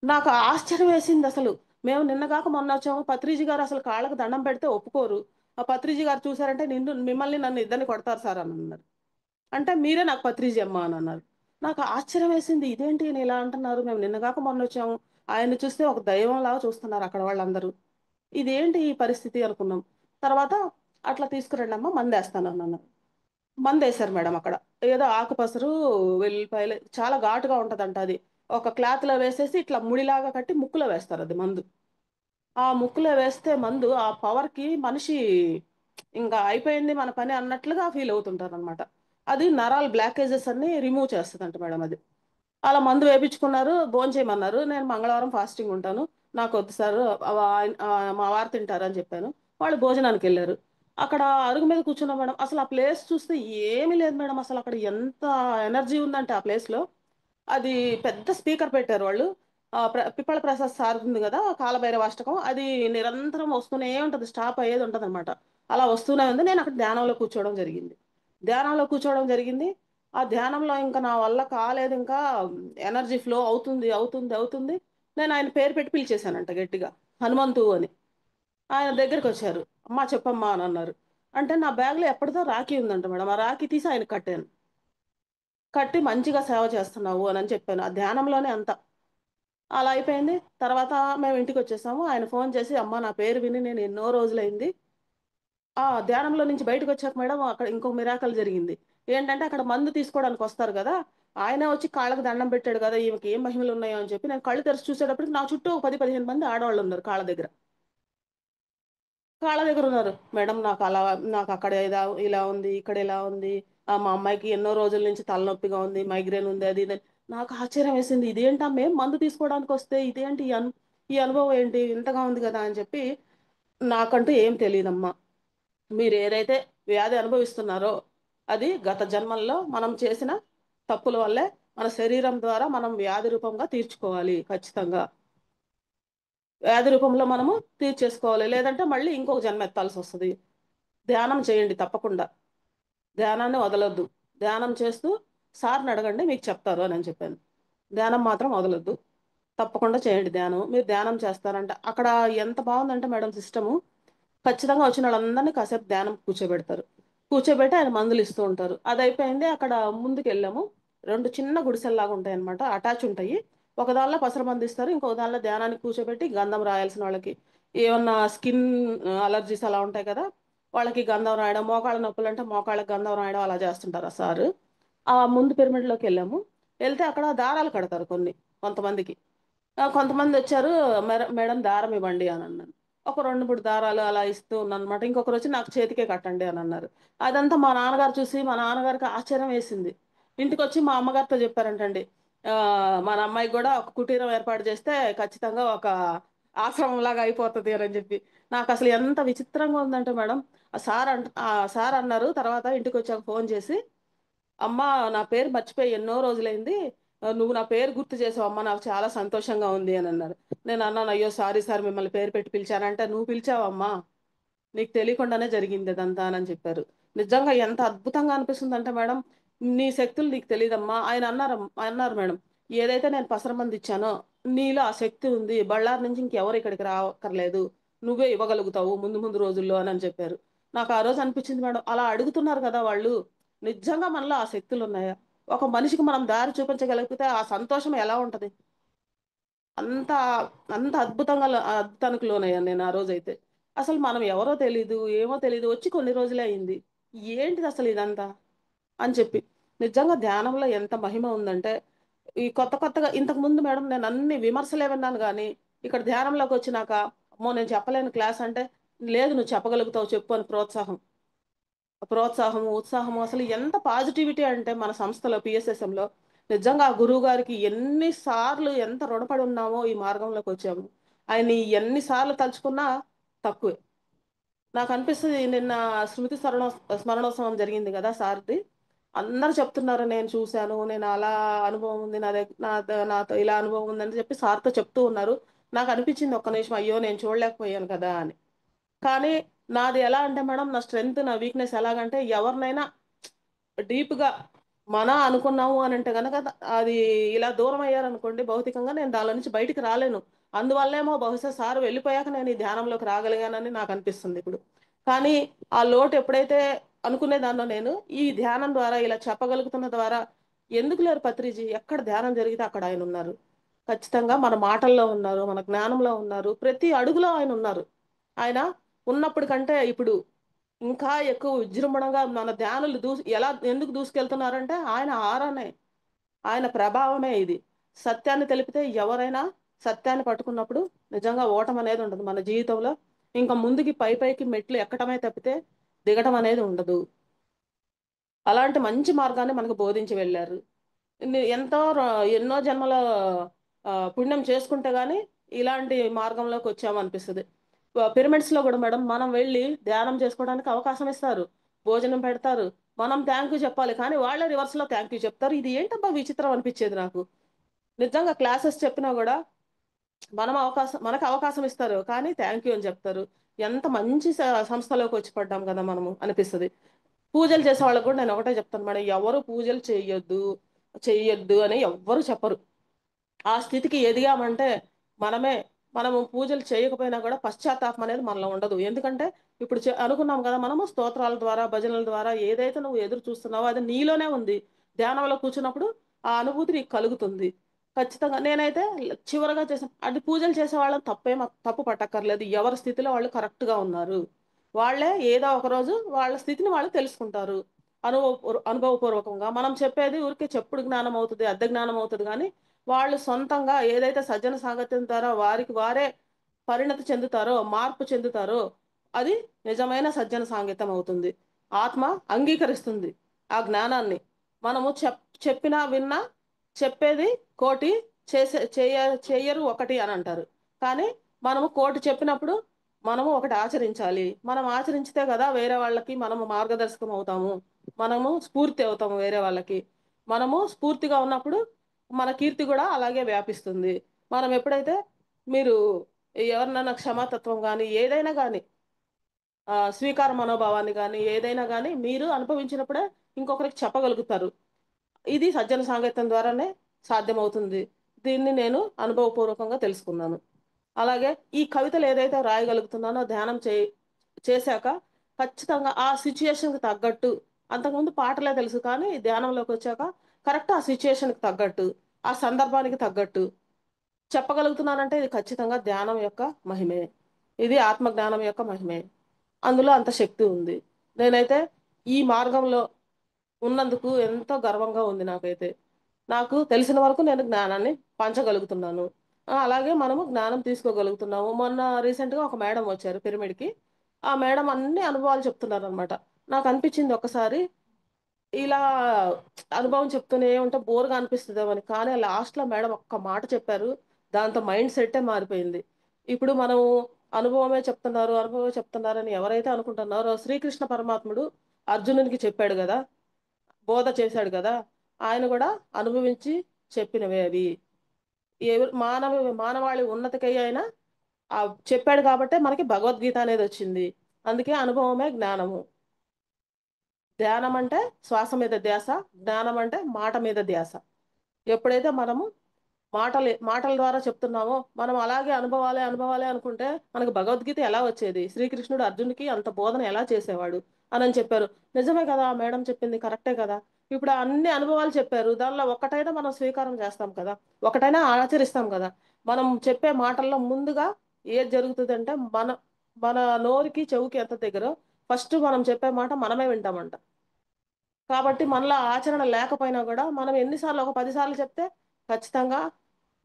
నాకు ఆశ్చర్యం వేసింది అసలు. మేము నిన్నగాక మొన్న వచ్చాము, పత్రిజీ గారు అసలు కాళ్ళకు దండం పెడితే ఒప్పుకోరు, ఆ పత్రిజీ గారు చూసారంటే మిమ్మల్ని నన్ను ఇద్దరిని కొడతారు సార్ అని అన్నారు. అంటే మీరే నాకు పత్రిజీ అమ్మ అని అన్నారు. నాకు ఆశ్చర్యం వేసింది, ఇదేంటి ఈయన ఇలా అంటున్నారు, మేము నిన్నగాక మొన్న వచ్చాము, ఆయన్ని చూస్తే ఒక దైవంలాగా చూస్తున్నారు అక్కడ వాళ్ళందరూ, ఇదేంటి ఈ పరిస్థితి అనుకున్నాం. తర్వాత అట్లా తీసుకురండి అమ్మ మందేస్తాను అన్నాను. మందేశారు మేడం అక్కడ. ఏదో ఆకుపసరు, వెల్లిపాయలు, చాలా ఘాటుగా ఉంటదంట అది. ఒక క్లాత్ లో వేసేసి ఇట్లా ముడిలాగా కట్టి ముక్కులో వేస్తారు అది మందు. ఆ ముక్కులో వేస్తే మందు ఆ పవర్ కి మనిషి ఇంకా అయిపోయింది మన పని అన్నట్లుగా ఫీల్ అవుతుంటారు అనమాట. అది నరాలు బ్లాకేజెస్ అన్ని రిమూవ్ చేస్తుందంట మేడం అది. అలా మందు వేపించుకున్నారు, భోంచేయమన్నారు. నేను మంగళవారం ఫాస్టింగ్ ఉంటాను, నాకు వద్దు సార్, మా వారు తింటారని చెప్పాను. వాళ్ళు భోజనానికి వెళ్ళారు. అక్కడ అరుగు మీద కూర్చున్నా మేడం, అసలు ఆ ప్లేస్ చూస్తే ఏమీ లేదు మేడం. అసలు అక్కడ ఎంత ఎనర్జీ ఉందంటే ఆ ప్లేస్ లో. అది పెద్ద స్పీకర్ పెట్టారు వాళ్ళు. పిప్పళ ప్రసాద్ సార్ ఉంది కదా కాలభైరవాష్టకం, అది నిరంతరం వస్తూనే ఉంటది, స్టాప్ అయ్యేది ఉంటది అనమాట. అలా వస్తూనే ఉంది. నేను అక్కడ ధ్యానంలో కూర్చోవడం జరిగింది. ధ్యానంలో కూర్చోవడం జరిగింది. ఆ ధ్యానంలో ఇంకా నా వల్ల కాలేదు, ఇంకా ఎనర్జీ ఫ్లో అవుతుంది అవుతుంది అవుతుంది. నేను ఆయన పేరు పెట్టి పిలిచేశానంట గట్టిగా, హనుమంతు అని. ఆయన దగ్గరికి వచ్చారు. అమ్మా చెప్పమ్మా అని అన్నారు. అంటే నా బ్యాగ్లో ఎప్పటిదో రాఖీ ఉందంట మేడం, ఆ రాఖీ తీసి ఆయన కట్టాను. కట్టి మంచిగా సేవ చేస్తున్నావు అని చెప్పాను ఆ ధ్యానంలోనే అంత. అలా అయిపోయింది. తర్వాత మేము ఇంటికి వచ్చేసాము. ఆయన ఫోన్ చేసి, అమ్మ నా పేరు విని నేను ఎన్నో రోజులైంది. ధ్యానంలో నుంచి బయటకు వచ్చాక మేడం అక్కడ ఇంకొక మిరాకల్ జరిగింది. ఏంటంటే అక్కడ మందు తీసుకోవడానికి వస్తారు కదా, ఆయన వచ్చి కాళ్ళకు దండం పెట్టాడు కదా, ఈమెకి ఏం మహిమలు ఉన్నాయో అని చెప్పి నేను కళ్ళు తెరిచి చూసేటప్పటికి నా చుట్టూ ఒక 10-15 మంది ఆడవాళ్ళు ఉన్నారు కాళ్ళ దగ్గర. కాళ్ళ దగ్గర ఉన్నారు మేడం. నాకు అలా, నాకు అక్కడ ఇలా ఉంది, ఇక్కడ ఇలా ఉంది, మా అమ్మాయికి ఎన్నో రోజుల నుంచి తలనొప్పిగా ఉంది, మైగ్రేన్ ఉంది, అది ఇది అని. నాకు ఆశ్చర్యం వేసింది, ఇదేంటా మేము మందు తీసుకోవడానికి వస్తే ఇదేంటి ఈ అనుభవం ఏంటి ఇంతగా ఉంది కదా అని చెప్పి. నాకంటూ ఏం తెలియదమ్మా, మీరు ఏదైతే వ్యాధి అనుభవిస్తున్నారో అది గత జన్మల్లో మనం చేసిన తప్పుల వల్లే మన శరీరం ద్వారా మనం వ్యాధి రూపంగా తీర్చుకోవాలి ఖచ్చితంగా. వ్యాధి రూపంలో మనము తీర్చేసుకోవాలి, లేదంటే మళ్ళీ ఇంకొక జన్మ ఎత్తాల్సి వస్తుంది. ధ్యానం చేయండి తప్పకుండా, ధ్యానాన్ని వదలొద్దు. ధ్యానం చేస్తూ సార్ని అడగండి మీకు చెప్తారు అని చెప్పాను. ధ్యానం మాత్రం వదలొద్దు, తప్పకుండా చేయండి ధ్యానం. మీరు ధ్యానం చేస్తారంట అక్కడ. ఎంత బాగుందంటే మేడం సిస్టము, ఖచ్చితంగా వచ్చిన వాళ్ళందరినీ కాసేపు ధ్యానం కూర్చోబెడతారు. కూర్చోబెట్టి ఆయన మందులు ఇస్తూ ఉంటారు. అది అయిపోయింది. అక్కడ ముందుకు వెళ్ళాము. రెండు చిన్న గుడిసెల్లాగా ఉంటాయి అనమాట, అటాచ్ ఉంటాయి. ఒక దానిలో పసర మందు ఇస్తారు, ఇంకొక దానిలో ధ్యానానికి కూర్చోబెట్టి గంధం రాయాల్సిన వాళ్ళకి, ఏమన్నా స్కిన్ అలర్జీస్ అలా ఉంటాయి కదా, వాళ్ళకి గంధం రాయడం, మోకాళ్ళ నొప్పులు అంటే మోకాళ్ళకి గంధం రాయడం అలా చేస్తుంటారు ఆ సారు. ఆ ముందు పిరమిడ్లోకి వెళ్ళాము. వెళ్తే అక్కడ దారాలు కడతారు కొంతమందికి. కొంతమంది వచ్చారు, మేడం దారం ఇవ్వండి అని అన్నాను. ఒక 2-3 దారాలు అలా ఇస్తూ ఉన్నాను అనమాట. ఇంకొకరు వచ్చి నాకు చేతికే కట్టండి అని అన్నారు. అదంతా మా నాన్నగారు చూసి, మా నాన్నగారికి ఆశ్చర్యం వేసింది. ఇంటికి వచ్చి మా అమ్మగారితో చెప్పారంటండి, ఆ, మన అమ్మాయికి కూడా ఒక కుటీరం ఏర్పాటు చేస్తే ఖచ్చితంగా ఒక ఆశ్రమం లాగా అయిపోతుంది అని చెప్పి. నాకు అసలు ఎంత విచిత్రంగా ఉందంటే మేడం, ఆ సార్ అన్నారు తర్వాత ఇంటికి వచ్చాక ఫోన్ చేసి, అమ్మ నా పేరు మర్చిపోయి ఎన్నో రోజులైంది, నువ్వు నా పేరు గుర్తు చేసావు అమ్మ, నాకు చాలా సంతోషంగా ఉంది అని అన్నారు. నేను అన్నాను, అయ్యో సారీ సార్ మిమ్మల్ని పేరు పెట్టి పిలిచానంటే, నువ్వు పిలిచావమ్మా, నీకు తెలియకుండానే జరిగింది అదంతా అని చెప్పారు. నిజంగా ఎంత అద్భుతంగా అనిపిస్తుంది అంటే మేడం, నీ శక్తులు నీకు తెలియదమ్మా. ఆయన అన్నారు మేడం, ఏదైతే నేను పసరమంది ఇచ్చానో నీలో ఆ శక్తి ఉంది, బళ్ళారి నుంచి ఇంకెవరు ఇక్కడికి రావక్కర్లేదు, నువ్వే ఇవ్వగలుగుతావు ముందు ముందు రోజుల్లో అని చెప్పారు. నాకు ఆ రోజు అనిపించింది మేడం, అలా అడుగుతున్నారు కదా వాళ్ళు, నిజంగా మనలో ఆ శక్తులు ఉన్నాయా? ఒక మనిషికి మనం దారి చూపించగలిగితే ఆ సంతోషం ఎలా ఉంటది? అంత అంత అద్భుతానికి లోనయ్యాను నేను ఆ రోజైతే. అసలు మనం ఎవరో తెలీదు, ఏమో తెలీదు, వచ్చి కొన్ని రోజులే అయింది, ఏంటిది అసలు ఇదంతా అని చెప్పి. నిజంగా ధ్యానంలో ఎంత మహిమ ఉందంటే, ఈ కొత్త కొత్తగా ఇంతకు ముందు మేడం నేను అన్ని విమర్శలే విన్నాను కానీ, ఇక్కడ ధ్యానంలోకి వచ్చినాక అమ్మో నేను చెప్పలేను క్లాస్ అంటే, లేదు నువ్వు చెప్పగలుగుతావు చెప్పు అని ప్రోత్సాహము, ఉత్సాహము, అసలు ఎంత పాజిటివిటీ అంటే మన సంస్థలో పిఎస్ఎస్ఎంలో. నిజంగా ఆ గురువు గారికి ఎన్నిసార్లు ఎంత రుణపడి ఉన్నామో ఈ మార్గంలోకి వచ్చాము. ఆయన ఎన్నిసార్లు తలుచుకున్నా తక్కువే. నాకు అనిపిస్తుంది, నిన్న స్మృతి స్మరణోత్సవం జరిగింది కదా సార్ది, అందరు చెప్తున్నారు నేను చూశాను, నేను అలా అనుభవం ఉంది నాతో ఇలా అనుభవం ఉందని చెప్పి సార్తో చెప్తూ ఉన్నారు. నాకు అనిపించింది ఒక్క నిమిషం, అయ్యో నేను చూడలేకపోయాను కదా అని. కానీ నాది ఎలా అంటే మేడం, నా స్ట్రెంగ్త్ నా వీక్నెస్ ఎలాగంటే, ఎవరినైనా డీప్ గా మన అనుకున్నాము అని అంటే గనక, అది ఇలా దూరం అయ్యారనుకోండి భౌతికంగా, నేను దాని నుంచి బయటికి రాలేను. అందువల్లేమో బహుశా సార్ వెళ్ళిపోయాక నేను ఈ ధ్యానంలోకి రాగలిగానని నాకు అనిపిస్తుంది ఇప్పుడు. కానీ ఆ లోటు ఎప్పుడైతే అనుకునేదాన్నో నేను ఈ ధ్యానం ద్వారా ఇలా చెప్పగలుగుతున్న ద్వారా ఎందుకు లేరు పత్రిజీ, ఎక్కడ ధ్యానం జరిగితే అక్కడ ఆయన ఉన్నారు. ఖచ్చితంగా మన మాటల్లో ఉన్నారు, మన జ్ఞానంలో ఉన్నారు, ప్రతి అడుగులో ఆయన ఉన్నారు. ఆయన ఉన్నప్పుడు కంటే ఇప్పుడు ఇంకా ఎక్కువ విజృంభణంగా మన ధ్యానులు ఎలా ఎందుకు దూసుకెళ్తున్నారంటే ఆయన ఆరానే, ఆయన ప్రభావమే ఇది. సత్యాన్ని తెలిపితే ఎవరైనా సత్యాన్ని పట్టుకున్నప్పుడు నిజంగా ఓటం అనేది ఉండదు మన జీవితంలో. ఇంకా ముందుకి పైకి మెట్లు ఎక్కటమే తప్పితే దిగటం అనేది ఉండదు. అలాంటి మంచి మార్గాన్ని మనకు బోధించి వెళ్ళారు. ఎన్నో జన్మల పుణ్యం చేసుకుంటే గానీ ఇలాంటి మార్గంలోకి వచ్చామనిపిస్తుంది. పిరమిడ్స్ లో కూడా మేడం మనం వెళ్ళి ధ్యానం చేసుకోవడానికి అవకాశం ఇస్తారు, భోజనం పెడతారు, మనం థ్యాంక్ యూ చెప్పాలి, కానీ వాళ్ళే రివర్స్ లో థ్యాంక్ యూ చెప్తారు. ఇది ఏంటబ్బా విచిత్రం అనిపించేది నాకు. నిజంగా క్లాసెస్ చెప్పినా కూడా మనకు అవకాశం ఇస్తారు, కానీ థ్యాంక్ యూ అని చెప్తారు. ఎంత మంచి సంస్థలోకి వచ్చి పడ్డాం కదా మనము అనిపిస్తుంది. పూజలు చేసే వాళ్ళకు కూడా నేను ఒకటే చెప్తాను మేడం, ఎవరు పూజలు చెయ్యొద్దు అని ఎవ్వరు చెప్పరు. ఆ స్థితికి ఎదిగామంటే మనమే మనము పూజలు చేయకపోయినా కూడా పశ్చాత్తాపం అనేది మనలో ఉండదు. ఎందుకంటే ఇప్పుడు అనుకున్నాం కదా, మనము స్తోత్రాల ద్వారా భజనల ద్వారా ఏదైతే నువ్వు ఎదురు చూస్తున్నావో అది నీలోనే ఉంది. ధ్యానంలో కూర్చున్నప్పుడు ఆ అనుభూతి నీకు కలుగుతుంది. ఖచ్చితంగా నేనైతే చివరగా చేసిన అది పూజలు చేసే వాళ్ళని తప్పు పట్టక్కర్లేదు. ఎవరి స్థితిలో వాళ్ళు కరెక్ట్ గా ఉన్నారు. వాళ్ళే ఏదో ఒక రోజు వాళ్ళ స్థితిని వాళ్ళు తెలుసుకుంటారు. అనుభవపూర్వకంగా మనం చెప్పేది ఊరికే చెప్పుడు జ్ఞానం అవుతుంది, అద్దె జ్ఞానం అవుతుంది, కానీ వాళ్ళు సొంతంగా ఏదైతే సజ్జన సాంగత్యం ద్వారా వారికి వారే పరిణతి చెందుతారో, మార్పు చెందుతారో, అది నిజమైన సజ్జన సాంగత్యం అవుతుంది. ఆత్మ అంగీకరిస్తుంది ఆ జ్ఞానాన్ని. మనము చెప్పినా విన్నా చెప్పేది కోటి, చెయ్యరు ఒకటి అని అంటారు. కానీ మనము కోటి చెప్పినప్పుడు మనము ఒకటి ఆచరించాలి. మనం ఆచరించితే కదా వేరే వాళ్ళకి మనము మార్గదర్శకం అవుతాము, మనము స్ఫూర్తి అవుతాము వేరే వాళ్ళకి. మనము స్ఫూర్తిగా ఉన్నప్పుడు మన కీర్తి కూడా అలాగే వ్యాపిస్తుంది. మనం ఎప్పుడైతే మీరు ఎవరినైనా క్షమాతత్వం కానీ ఏదైనా కానీ స్వీకార మనోభావాన్ని కానీ ఏదైనా కానీ మీరు అనుభవించినప్పుడే ఇంకొకరికి చెప్పగలుగుతారు. ఇది సజ్జన సాంగత్యం ద్వారానే సాధ్యమవుతుంది. దీన్ని నేను అనుభవపూర్వకంగా తెలుసుకున్నాను. అలాగే ఈ కవితలు ఏదైతే రాయగలుగుతున్నానో ధ్యానం చేశాక ఖచ్చితంగా ఆ సిచ్యుయేషన్కి తగ్గట్టు, అంతకుముందు పాటలే తెలుసు కానీ ధ్యానంలోకి వచ్చాక కరెక్ట్ ఆ సిచ్యుయేషన్కి తగ్గట్టు, ఆ సందర్భానికి తగ్గట్టు చెప్పగలుగుతున్నానంటే ఇది ఖచ్చితంగా ధ్యానం యొక్క మహిమే. ఇది ఆత్మ జ్ఞానం యొక్క మహిమే. అందులో అంత శక్తి ఉంది. నేనైతే ఈ మార్గంలో ఉన్నందుకు ఎంతో గర్వంగా ఉంది నాకైతే. నాకు తెలిసిన వరకు నేను జ్ఞానాన్ని పంచగలుగుతున్నాను. అలాగే మనము జ్ఞానం తీసుకోగలుగుతున్నాము. మొన్న రీసెంట్ గా ఒక మేడం వచ్చారు పిరమిడ్కి. ఆ మేడం అన్ని అనుభవాలు చెప్తున్నారు అనమాట. నాకు అనిపించింది ఒకసారి ఇలా అనుభవం చెప్తూనే ఉంటే బోర్గా అనిపిస్తుందేమని, కానీ లాస్ట్ లో మేడం ఒక్క మాట చెప్పారు, దాంతో మైండ్ సెట్టే మారిపోయింది. ఇప్పుడు మనం అనుభవమే చెప్తున్నారు అని ఎవరైతే అనుకుంటున్నారో, శ్రీకృష్ణ పరమాత్ముడు అర్జునునికి చెప్పాడు కదా, బోధ చేశాడు కదా, ఆయన కూడా అనుభవించి చెప్పినవే అవి. మానవాళి ఉన్నతికై ఆయన ఆ చెప్పాడు కాబట్టే మనకి భగవద్గీత అనేది వచ్చింది. అందుకే అనుభవమే జ్ఞానము. ధ్యానం అంటే శ్వాస మీద ధ్యాస, జ్ఞానం అంటే మాట మీద ధ్యాస. ఎప్పుడైతే మనము మాటల ద్వారా చెప్తున్నామో, మనం అలాగే అనుభవాలే అనుభవాలే అనుకుంటే మనకు భగవద్గీత ఎలా వచ్చేది? శ్రీకృష్ణుడు అర్జునుడికి అంత బోధన ఎలా చేసేవాడు అని చెప్పారు. నిజమే కదా, మేడం చెప్పింది కరెక్టే కదా. ఇప్పుడు అన్ని అనుభవాలు చెప్పారు, దానిలో ఒకటైనా మనం స్వీకారం చేస్తాం కదా, ఒకటైనా ఆచరిస్తాం కదా. మనం చెప్పే మాటల్లో ముందుగా ఏది జరుగుతుందంటే మన మన నోరుకి చెవుకి ఎంత దగ్గర ఫస్ట్ మనం చెప్పే మాట మనమే వింటామంట. కాబట్టి మనలో ఆచరణ లేకపోయినా కూడా మనం ఎన్నిసార్లు ఒక 10 సార్లు చెప్తే ఖచ్చితంగా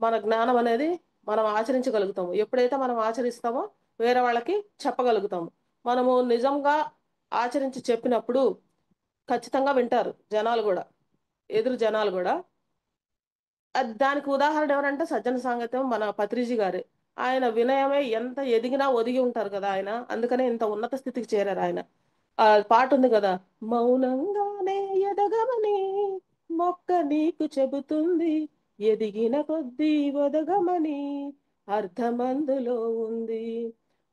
మన జ్ఞానం అనేది మనం ఆచరించగలుగుతాము. ఎప్పుడైతే మనం ఆచరిస్తామో వేరే వాళ్ళకి చెప్పగలుగుతాము. మనము నిజంగా ఆచరించి చెప్పినప్పుడు ఖచ్చితంగా వింటారు జనాలు కూడా, ఎదురు జనాలు కూడా. దానికి ఉదాహరణ ఎవరంటే సజ్జన సాంగత్యం మన పత్రిజీ గారే. ఆయన వినయమే, ఎంత ఎదిగినా ఒదిగి ఉంటారు కదా ఆయన, అందుకనే ఇంత ఉన్నత స్థితికి చేరారు ఆయన. ఆ పాట ఉంది కదా, మౌనంగానే ఎదగమని మొక్క నీకు చెబుతుంది, ఎదిగిన కొద్దీ ఒదగమని అర్థమందులో ఉంది.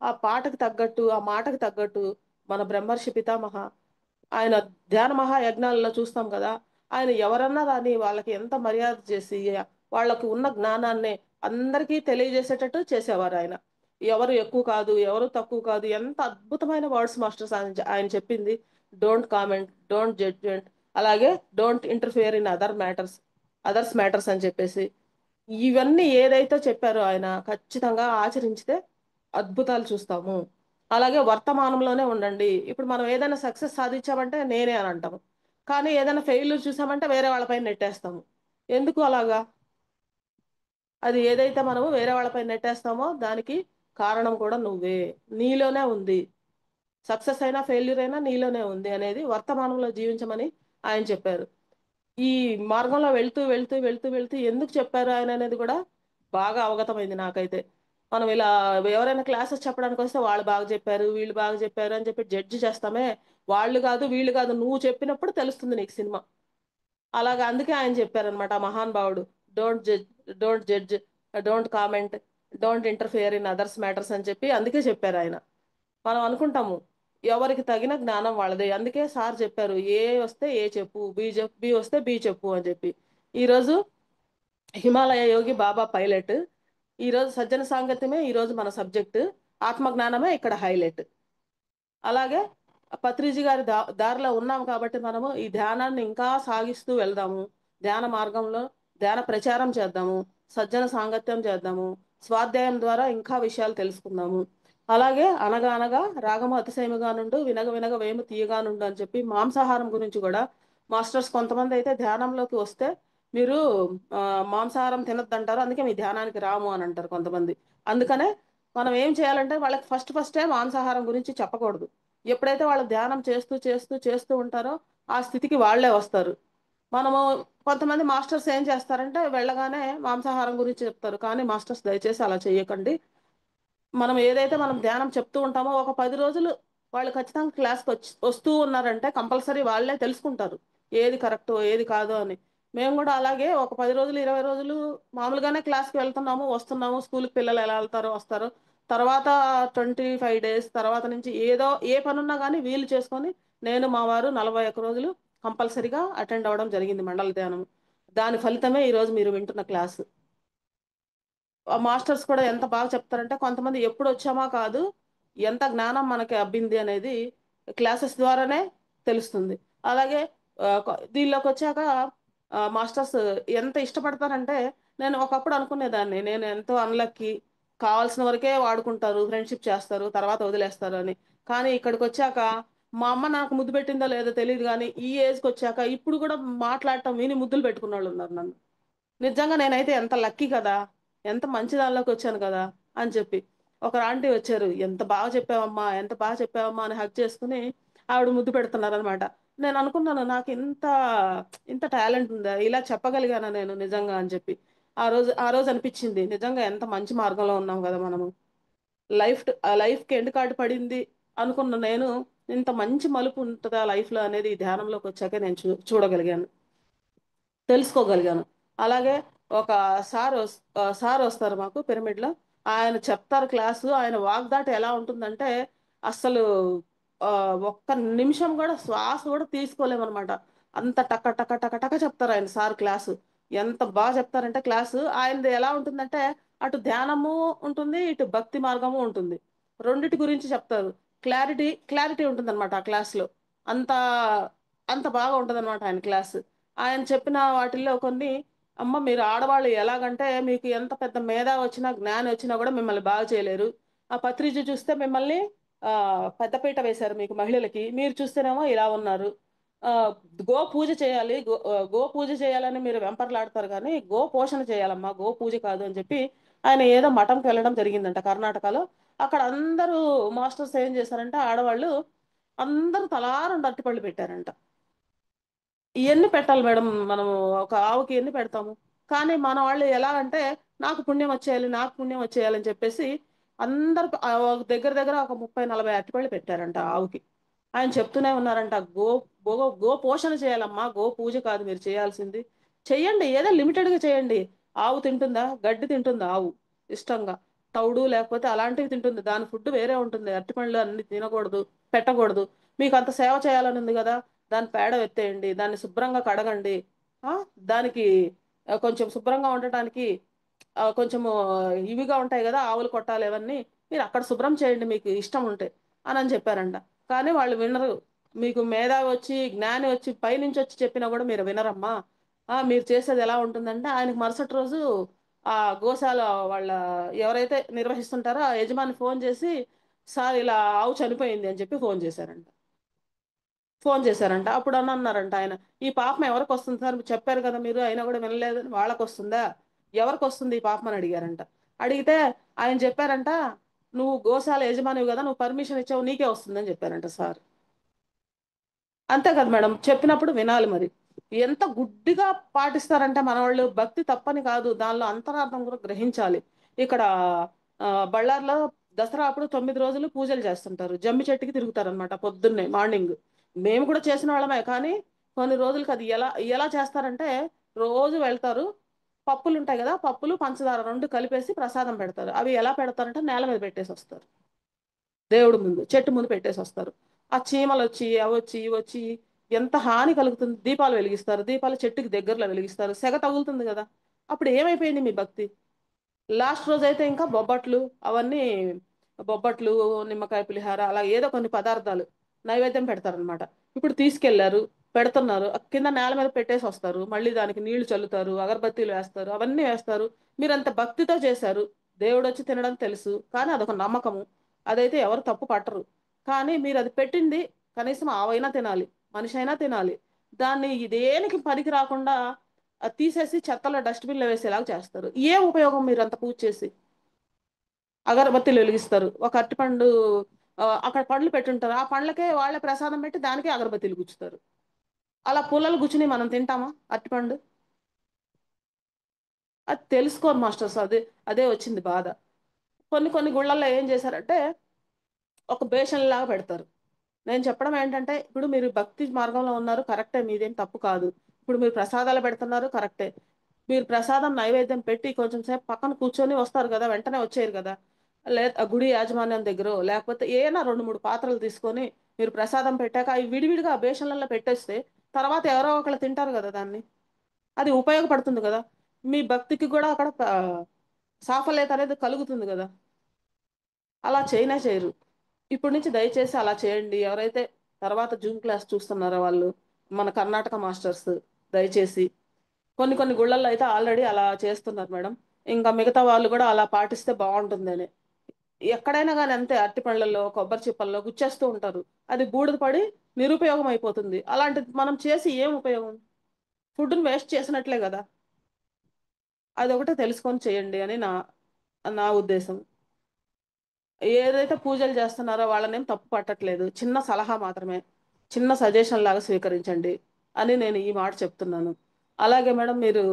ఆ పాటకు తగ్గట్టు, ఆ మాటకు తగ్గట్టు మన బ్రహ్మర్షి పితామహ ఆయన ధ్యాన మహాయజ్ఞాలలో చూస్తాం కదా, ఆయన ఎవరన్నా రాని వాళ్ళకి ఎంత మర్యాద చేసి వాళ్ళకు ఉన్న జ్ఞానాన్ని అందరికీ తెలియజేసేటట్టు చేసేవారు ఆయన. ఎవరు ఎక్కువ కాదు, ఎవరు తక్కువ కాదు, ఎంత అద్భుతమైన వర్డ్స్ మాస్టర్స్ ఆయన చెప్పింది. డోంట్ కామెంట్, డోంట్ జడ్జ్మెంట్, అలాగే don't interfere in others matters అని చెప్పేసి ఇవన్నీ ఏదైతే చెప్పారో ఆయన ఖచ్చితంగా ఆచరించితే అద్భుతాలు చూస్తాము. అలాగే వర్తమానంలోనే ఉండండి. ఇప్పుడు మనం ఏదైనా సక్సెస్ సాధించామంటే నేనే అని అంటాము, కానీ ఏదైనా ఫెయిల్యూర్ చూసామంటే వేరే వాళ్ళపైన నెట్టేస్తాము. ఎందుకు అలాగా? అది ఏదైతే మనము వేరే వాళ్ళపై నెట్టేస్తామో దానికి కారణం కూడా నువ్వే, నీలోనే ఉంది. సక్సెస్ అయినా ఫెయిల్యూర్ అయినా నీలోనే ఉంది అనేది వర్తమానంలో జీవించమని ఆయన చెప్పారు. ఈ మార్గంలో వెళ్తూ వెళ్తూ వెళ్తూ వెళ్తూ ఎందుకు చెప్పారు ఆయన అనేది కూడా బాగా అవగతమైంది నాకైతే. మనం ఇలా ఎవరైనా క్లాసెస్ చెప్పడానికి వస్తే వాళ్ళు బాగా చెప్పారు, వీళ్ళు బాగా చెప్పారు అని చెప్పి జడ్జి చేస్తామే. వాళ్ళు కాదు వీళ్ళు కాదు, నువ్వు చెప్పినప్పుడు తెలుస్తుంది నీకు సినిమా. అలాగా అందుకే ఆయన చెప్పారనమాట ఆ మహానుభావుడు. Don't judge, don't judge, don't comment, don't interfere in others matters అని చెప్పి అందుకే చెప్పారు ఆయన. మనం అనుకుంటాము ఎవరికి తగిన జ్ఞానం వాళ్ళదే, అందుకే సార్ చెప్పారు ఏ వస్తే ఏ చెప్పు, బి వస్తే బి చెప్పు అని చెప్పి. ఈరోజు హిమాలయ యోగి బాబా పైలట్, ఈరోజు సజ్జన సాంగత్యమే ఈరోజు మన సబ్జెక్టు, ఆత్మజ్ఞానమే ఇక్కడ హైలైట్. అలాగే పత్రిజీ గారి దారిలో ఉన్నాం కాబట్టి మనము ఈ ధ్యానాన్ని ఇంకా సాగిస్తూ వెళ్దాము. ధ్యాన మార్గంలో ధ్యాన ప్రచారం చేద్దాము, సజ్జన సాంగత్యం చేద్దాము, స్వాధ్యాయం ద్వారా ఇంకా విషయాలు తెలుసుకుందాము. అలాగే అనగా అనగా రాగము అతిశయముగా నుండు, వినగ వినగ వేము తీయగా నుండు అని చెప్పి మాంసాహారం గురించి కూడా మాస్టర్స్ కొంతమంది అయితే ధ్యానంలోకి వస్తే మీరు ఆ, మాంసాహారం తినొద్దంటారు, అందుకే మీ ధ్యానానికి రాము అని అంటారు కొంతమంది. అందుకనే మనం ఏం చేయాలంటే వాళ్ళకి ఫస్టే మాంసాహారం గురించి చెప్పకూడదు. ఎప్పుడైతే వాళ్ళు ధ్యానం చేస్తూ చేస్తూ చేస్తూ ఉంటారో ఆ స్థితికి వాళ్ళే వస్తారు. మనము కొంతమంది మాస్టర్స్ ఏం చేస్తారంటే వెళ్ళగానే మాంసాహారం గురించి చెప్తారు, కానీ మాస్టర్స్ దయచేసి అలా చేయకండి. మనం ఏదైతే మనం ధ్యానం చెప్తూ ఉంటామో ఒక 10 రోజులు వాళ్ళు ఖచ్చితంగా క్లాస్కి వస్తూ ఉన్నారంటే కంపల్సరీ వాళ్ళే తెలుసుకుంటారు ఏది కరెక్టో ఏది కాదో అని. మేము కూడా అలాగే ఒక 10 రోజులు 20 రోజులు మామూలుగానే క్లాస్కి వెళ్తున్నాము వస్తున్నాము, స్కూల్కి పిల్లలు ఎలా వెళ్తారో వస్తారు. తర్వాత 25 డేస్ తర్వాత నుంచి ఏదో ఏ పని ఉన్నా కానీ వీలు చేసుకొని నేను మా వారు 41 రోజులు కంపల్సరీగా అటెండ్ అవ్వడం జరిగింది మండల ధ్యానం. దాని ఫలితమే ఈరోజు మీరు వింటున్న క్లాసు. ఆ మాస్టర్స్ కూడా ఎంత బాగా చెప్తారంటే కొంతమంది ఎప్పుడు వచ్చామా కాదు, ఎంత జ్ఞానం మనకి అబ్బింది అనేది క్లాసెస్ ద్వారానే తెలుస్తుంది. అలాగే దీనిలోకి వచ్చాక మాస్టర్స్ ఎంత ఇష్టపడతారంటే, నేను ఒకప్పుడు అనుకునేదాన్ని నేను ఎంతో అన్లక్కీ, కావాల్సిన వరకే వాడుకుంటారు, ఫ్రెండ్షిప్ చేస్తారు, తర్వాత వదిలేస్తారు అని. కానీ ఇక్కడికి వచ్చాక మా అమ్మ నాకు ముద్దు పెట్టిందో లేదో తెలియదు కానీ ఈ ఏజ్కి వచ్చాక ఇప్పుడు కూడా మాట్లాడటం విని ముద్దులు పెట్టుకున్న వాళ్ళు ఉన్నారు నన్ను. నిజంగా నేనైతే ఎంత లక్కీ కదా, ఎంత మంచి దానిలోకి వచ్చాను కదా అని చెప్పి. ఒక ఆంటీ వచ్చారు, ఎంత బాగా చెప్పావమ్మా, ఎంత బాగా చెప్పావమ్మా అని హక్ చేసుకుని ఆవిడ ముద్దు పెడుతున్నారు అనమాట. నేను అనుకున్నాను నాకు ఇంత ఇంత టాలెంట్ ఉందా, ఇలా చెప్పగలిగానా నేను నిజంగా అని చెప్పి. ఆ రోజు అనిపించింది నిజంగా ఎంత మంచి మార్గంలో ఉన్నాం కదా మనము. లైఫ్కి ఎండ్ కార్డు పడింది అనుకున్న నేను ఇంత మంచి మలుపు ఉంటుందా లైఫ్లో అనేది ఈ ధ్యానంలోకి వచ్చాక నేను చూడగలిగాను, తెలుసుకోగలిగాను. అలాగే ఒక సార్ వస్తారు మాకు పిరమిడ్లో. ఆయన చెప్తారు క్లాసు, ఆయన వాగ్దాటి ఎలా ఉంటుందంటే అసలు ఆ, ఒక్క నిమిషం కూడా శ్వాస కూడా తీసుకోలేమన్నమాట. అంత టక టక టక టక చెప్తారు ఆయన సార్ క్లాసు. ఎంత బాగా చెప్తారంటే క్లాసు ఆయనది ఎలా ఉంటుందంటే అటు ధ్యానము ఉంటుంది, ఇటు భక్తి మార్గము ఉంటుంది. రెండిటి గురించి చెప్తారు. క్లారిటీ క్లారిటీ ఉంటుంది అనమాట ఆ క్లాస్లో. అంత అంత బాగా ఉంటుంది అనమాట ఆయన క్లాస్. ఆయన చెప్పిన వాటిల్లో కొన్ని, అమ్మ మీరు ఆడవాళ్ళు ఎలాగంటే మీకు ఎంత పెద్ద మేధ వచ్చినా జ్ఞానం వచ్చినా కూడా మిమ్మల్ని బాగా చేయలేరు. ఆ పత్రిజ చూస్తే మిమ్మల్ని ఆ పెద్దపీట వేశారు మీకు మహిళలకి, మీరు చూస్తేనేమో ఇలా ఉన్నారు. ఆ గో పూజ చేయాలి, గో పూజ చేయాలని మీరు వెంపర్లాడతారు కానీ గో పోషణ చేయాలమ్మా, గో పూజ కాదు అని చెప్పి ఆయన ఏదో మఠంకి వెళ్ళడం జరిగిందంట కర్ణాటకలో. అక్కడ అందరూ మాస్టర్స్ ఏం చేశారంటే ఆడవాళ్ళు అందరూ తలా రెండు అరటిపళ్ళు పెట్టారంట. ఎన్ని పెట్టాలి మేడం మనము, ఒక ఆవుకి ఎన్ని పెడతాము? కానీ మన వాళ్ళు ఎలా అంటే నాకు పుణ్యం వచ్చేయాలి, నాకు పుణ్యం వచ్చేయాలి అని చెప్పేసి అందరు దగ్గర దగ్గర ఒక 30-40 అరటిపళ్ళు పెట్టారంట ఆవుకి. ఆయన చెప్తూనే ఉన్నారంట గో గో పోషణ చేయాలమ్మా, గో పూజ కాదు మీరు చేయాల్సింది. చెయ్యండి, ఏదో లిమిటెడ్గా చేయండి. ఆవు తింటుందా, గడ్డి తింటుందా ఆవు ఇష్టంగా? తౌడు లేకపోతే అలాంటివి తింటుంది, దాని ఫుడ్ వేరే ఉంటుంది. అరటిపళ్ళు అన్ని తినకూడదు, పెట్టకూడదు. మీకు అంత సేవ చేయాలని ఉంది కదా, దాని పేడ ఎత్తేయండి, దాన్ని శుభ్రంగా కడగండి. ఆ దానికి కొంచెం శుభ్రంగా ఉండటానికి కొంచెము ఇవిగా ఉంటాయి కదా ఆవులు కొట్టాలి అవన్నీ, మీరు అక్కడ శుభ్రం చేయండి మీకు ఇష్టం ఉంటే అని చెప్పారంట. కానీ వాళ్ళు వినరు. మీకు మేధావి వచ్చి జ్ఞాని వచ్చి పైనుంచి వచ్చి చెప్పినా కూడా మీరు వినరమ్మా. మీరు చేసేది ఎలా ఉంటుందంటే ఆయనకు మరుసటి రోజు ఆ గోశాల వాళ్ళ ఎవరైతే నిర్వహిస్తుంటారో ఆ యజమాని ఫోన్ చేసి, సార్ ఇలా ఆవు చనిపోయింది అని చెప్పి ఫోన్ చేశారంట. అప్పుడు అని అన్నారంట ఆయన, ఈ పాపం ఎవరికి వస్తుంది సార్, మీరు చెప్పారు కదా మీరు అయినా కూడా వినలేదు, వాళ్ళకి వస్తుందా, ఎవరికి వస్తుంది ఈ పాపం అని అడిగారంట. అడిగితే ఆయన చెప్పారంట, నువ్వు గోశాల యజమానివి కదా, నువ్వు పర్మిషన్ ఇచ్చావు, నీకే వస్తుందని చెప్పారంట సార్. అంతే కదా మేడం, చెప్పినప్పుడు వినాలి మరి. ఎంత గుడ్డిగా పాటిస్తారంటే మన వాళ్ళు, భక్తి తప్పని కాదు దానిలో అంతరార్థం కూడా గ్రహించాలి. ఇక్కడ బళ్ళార్లో దసరా అప్పుడు 9 రోజులు పూజలు చేస్తుంటారు, జమ్మి చెట్టుకి తిరుగుతారు అనమాట పొద్దున్నే మార్నింగ్. మేము కూడా చేసిన వాళ్ళమే, కానీ కొన్ని రోజులకి అది ఎలా ఎలా చేస్తారంటే, రోజు వెళ్తారు, పప్పులు ఉంటాయి కదా, పప్పులు పంచదార రెండు కలిపేసి ప్రసాదం పెడతారు. అవి ఎలా పెడతారంటే నేల మీద పెట్టేసి వస్తారు, దేవుడి ముందు చెట్టు ముందు పెట్టేసి వస్తారు. ఆ చీమలు వచ్చి అవి వచ్చి ఇవి వచ్చి ఎంత హాని కలుగుతుంది. దీపాలు వెలిగిస్తారు, దీపాలు చెట్టుకి దగ్గరలో వెలిగిస్తారు, సెగ తగులుతుంది కదా. అప్పుడు ఏమైపోయింది మీ భక్తి? లాస్ట్ రోజు అయితే ఇంకా బొబ్బట్లు అవన్నీ, బొబ్బట్లు, నిమ్మకాయ పులిహార అలా ఏదో కొన్ని పదార్థాలు నైవేద్యం పెడతారనమాట. ఇప్పుడు తీసుకెళ్లారు, పెడుతున్నారు, కింద నేల మీద పెట్టేసి వస్తారు, మళ్ళీ దానికి నీళ్లు చల్లుతారు, అగరబత్తీలు వేస్తారు, అవన్నీ వేస్తారు. మీరు అంత భక్తితో చేశారు, దేవుడు వచ్చి తినడం తెలుసు, కానీ అదొక నమ్మకము, అదైతే ఎవరు తప్పు పట్టరు. కానీ మీరు అది పెట్టింది కనీసం ఆవైనా తినాలి, మనిషి అయినా తినాలి. దాన్ని దేనికి పనికి రాకుండా అది తీసేసి చెత్తలో డస్ట్బిన్లో వేసేలాగా చేస్తారు. ఏం ఉపయోగం మీరు అంత పూజ చేసి? అగరబత్తిలు వెలిగిస్తారు, ఒక అరటిపండు అక్కడ పండ్లు పెట్టుంటారు, ఆ పండ్లకే వాళ్ళే ప్రసాదం పెట్టి దానికే అగరబత్తీలు గుచ్చుతారు. అలా పుల్లలు గుచ్చుని మనం తింటామా అరటిపండు? అది తెలుసుకోరు మాస్టర్స్. అదే అదే వచ్చింది బాధ. కొన్ని కొన్ని గుళ్ళల్లో ఏం చేశారంటే ఒక బేషన్ లాగా పెడతారు. నేను చెప్పడం ఏంటంటే, ఇప్పుడు మీరు భక్తి మార్గంలో ఉన్నారు, కరెక్టే, మీదేం తప్పు కాదు. ఇప్పుడు మీరు ప్రసాదాలు పెడుతున్నారు, కరెక్టే. మీరు ప్రసాదం నైవేద్యం పెట్టి కొంచెం సేపు పక్కన కూర్చొని వస్తారు కదా, వెంటనే వచ్చేయరు కదా. ఆ గుడి యాజమాన్యం దగ్గర లేకపోతే ఏమైనా 2 3 పాత్రలు తీసుకొని మీరు ప్రసాదం పెట్టాక అవి విడివిడిగా ఆ బేషన్లలో పెట్టేస్తే తర్వాత ఎవరో ఒకళ్ళు తింటారు కదా దాన్ని. అది ఉపయోగపడుతుంది కదా. మీ భక్తికి కూడా అక్కడ సాఫల్యత అనేది కలుగుతుంది కదా. అలా చేయనే చేయరు. ఇప్పటి నుంచి దయచేసి అలా చేయండి. ఎవరైతే తర్వాత జూమ్ క్లాస్ చూస్తున్నారో వాళ్ళు, మన కర్ణాటక మాస్టర్స్, దయచేసి కొన్ని కొన్ని గుళ్ళల్లో అయితే ఆల్రెడీ అలా చేస్తున్నారు మేడం. ఇంకా మిగతా వాళ్ళు కూడా అలా పాటిస్తే బాగుంటుందని. ఎక్కడైనా కానీ అంతే, అరటి పళ్ళల్లో కొబ్బరి చిప్పల్లో గుచ్చేస్తూ ఉంటారు, అది బూడిద పడి నిరుపయోగం అయిపోతుంది. అలాంటిది మనం చేసి ఏం ఉపయోగం? ఫుడ్ని వేస్ట్ చేసినట్లే కదా. అది ఒకటే తెలుసుకొని చేయండి అని నా నా ఉద్దేశం. ఏదైతే పూజలు చేస్తున్నారో వాళ్ళనేం తప్పు పట్టట్లేదు, చిన్న సలహా మాత్రమే, చిన్న సజెషన్ లాగా స్వీకరించండి అని నేను ఈ మాట చెప్తున్నాను. అలాగే మేడం, మీరు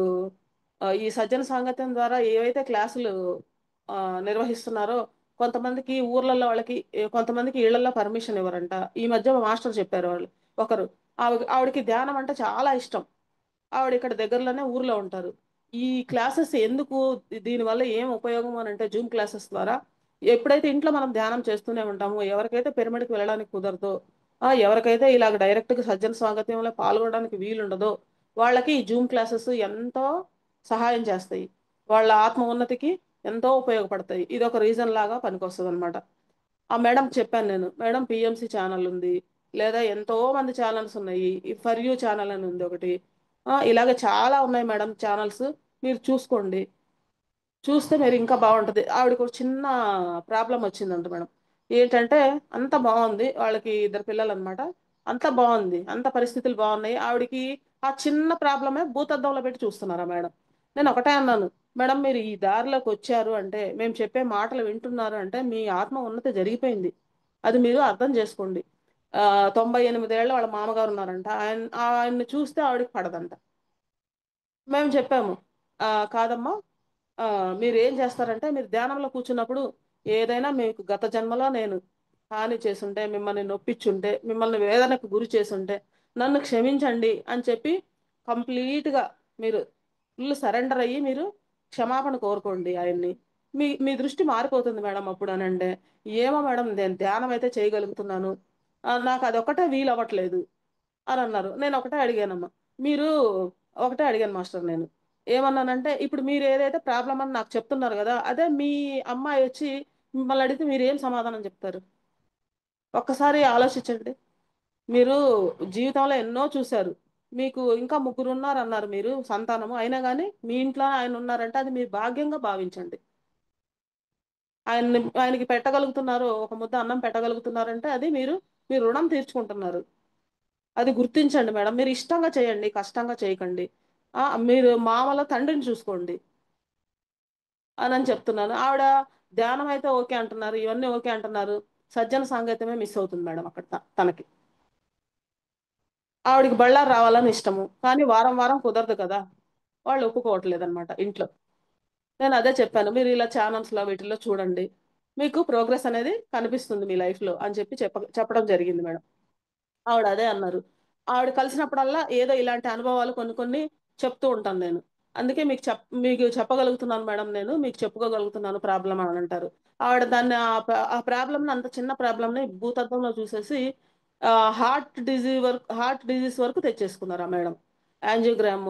ఈ సజ్జన సాంగత్యం ద్వారా ఏవైతే క్లాసులు ఆ, నిర్వహిస్తున్నారో, కొంతమందికి ఊర్లలో వాళ్ళకి కొంతమందికి ఇళ్లలో పర్మిషన్ ఇవ్వరంట. ఈ మధ్య మా మాస్టర్ చెప్పారు వాళ్ళు ఒకరు, ఆవిడకి ధ్యానం అంటే చాలా ఇష్టం. ఆవిడ ఇక్కడ దగ్గరలోనే ఊర్లో ఉంటారు. ఈ క్లాసెస్ ఎందుకు, దీనివల్ల ఏం ఉపయోగం అని అంటే, జూమ్ క్లాసెస్ ద్వారా ఎప్పుడైతే ఇంట్లో మనం ధ్యానం చేస్తూనే ఉంటామో, ఎవరికైతే పిరమిడ్కి వెళ్ళడానికి కుదరదో, ఎవరికైతే ఇలాగ డైరెక్ట్గా సజ్జన స్వాగత్యంలో పాల్గొనడానికి వీలుండదో, వాళ్ళకి ఈ జూమ్ క్లాసెస్ ఎంతో సహాయం చేస్తాయి, వాళ్ళ ఆత్మ ఉన్నతికి ఎంతో ఉపయోగపడతాయి. ఇది ఒక రీజన్ లాగా పనికొస్తుంది అనమాట. ఆ మేడం చెప్పాను నేను, మేడం పిఎంసి ఛానల్ ఉంది, లేదా ఎంతో మంది ఛానల్స్ ఉన్నాయి, ఈ ఫర్ యూ ఛానల్ అని ఉంది ఒకటి, ఇలాగ చాలా ఉన్నాయి మేడం ఛానల్స్, మీరు చూసుకోండి, చూస్తే మీరు ఇంకా బాగుంటుంది. ఆవిడకి ఒక చిన్న ప్రాబ్లం వచ్చిందంట మేడం. ఏంటంటే, అంత బాగుంది, వాళ్ళకి 2 పిల్లలు అనమాట, అంత బాగుంది, అంత పరిస్థితులు బాగున్నాయి, ఆవిడకి ఆ చిన్న ప్రాబ్లమే భూతద్దంలో పెట్టి చూస్తున్నారా మేడం. నేను ఒకటే అన్నాను, మేడం మీరు ఈ దారిలోకి వచ్చారు అంటే, మేము చెప్పే మాటలు వింటున్నారు అంటే మీ ఆత్మ ఉన్నతి జరిగిపోయింది, అది మీరు అర్థం చేసుకోండి. 98 ఏళ్ళ వాళ్ళ మామగారు ఉన్నారంట, ఆయన్ని చూస్తే ఆవిడకి పడదంట. మేము చెప్పాము, కాదమ్మా, ఆ, మీరు ఏం చేస్తారంటే, మీరు ధ్యానంలో కూర్చున్నప్పుడు ఏదైనా మీకు గత జన్మలో నేను హాని చేసుంటే, మిమ్మల్ని నొప్పించుంటే, మిమ్మల్ని వేదనకు గురి చేసుంటే నన్ను క్షమించండి అని చెప్పి కంప్లీట్గా మీరు ఫుల్ సరెండర్ అయ్యి మీరు క్షమాపణ కోరుకోండి ఆయన్ని. మీ దృష్టి మారిపోతుంది మేడం అప్పుడు అని అంటే, ఏమో మేడం నేను ధ్యానం అయితే చేయగలుగుతున్నాను, నాకు అదొక్కటే వీలు అవ్వట్లేదు అని అన్నారు. నేను ఒకటే అడిగానమ్మా, మీరు ఒకటే అడిగాను మాస్టర్ నేను, ఏమన్నానంటే, ఇప్పుడు మీరు ఏదైతే ప్రాబ్లం అని నాకు చెప్తున్నారు కదా, అదే మీ అమ్మాయి వచ్చి మిమ్మల్ని అడిగితే మీరు ఏం సమాధానం చెప్తారు? ఒక్కసారి ఆలోచించండి. మీరు జీవితంలో ఎన్నో చూశారు. మీకు ఇంకా ముగ్గురు ఉన్నారన్నారు మీరు సంతానము. అయినా కానీ మీ ఇంట్లో ఆయన ఉన్నారంటే అది మీ భాగ్యంగా భావించండి. ఆయనకి పెట్టగలుగుతున్నారు, ఒక ముద్ద అన్నం పెట్టగలుగుతున్నారంటే అది మీ రుణం తీర్చుకుంటున్నారు. అది గుర్తించండి మేడం. మీరు ఇష్టంగా చేయండి, కష్టంగా చేయకండి. మీరు మామల తండ్రిని చూసుకోండి అని చెప్తున్నాను. ఆవిడ ధ్యానం అయితే ఓకే అంటున్నారు, ఇవన్నీ ఓకే అంటున్నారు. సజ్జన సాంగత్యమే మిస్ అవుతుంది మేడం అక్కడ తనకి. ఆవిడకి బళ్ళారు రావాలని ఇష్టము, కానీ వారం వారం కుదరదు కదా. వాళ్ళు ఒప్పుకోవట్లేదు అనమాట ఇంట్లో. నేను అదే చెప్పాను, మీరు ఇలా ఛానల్స్ లో వీటిల్లో చూడండి, మీకు ప్రోగ్రెస్ అనేది కనిపిస్తుంది మీ లైఫ్ లో అని చెప్పడం జరిగింది మేడం. ఆవిడ అదే అన్నారు. ఆవిడ కలిసినప్పుడల్లా ఏదో ఇలాంటి అనుభవాలు కొన్ని కొన్ని చెప్తూ ఉంటాను నేను. అందుకే మీకు చెప్పగలుగుతున్నాను మేడం, నేను మీకు చెప్పుకోగలుగుతున్నాను ప్రాబ్లం అని అంటారు. ఆవిడ దాన్ని ఆ ప్రాబ్లమ్ అంత చిన్న ప్రాబ్లమ్ ని భూతత్వంలో చూసేసి హార్ట్ డిజీజ్ వరకు తెచ్చేసుకున్నారు ఆ మేడం. యాంజియోగ్రామ్,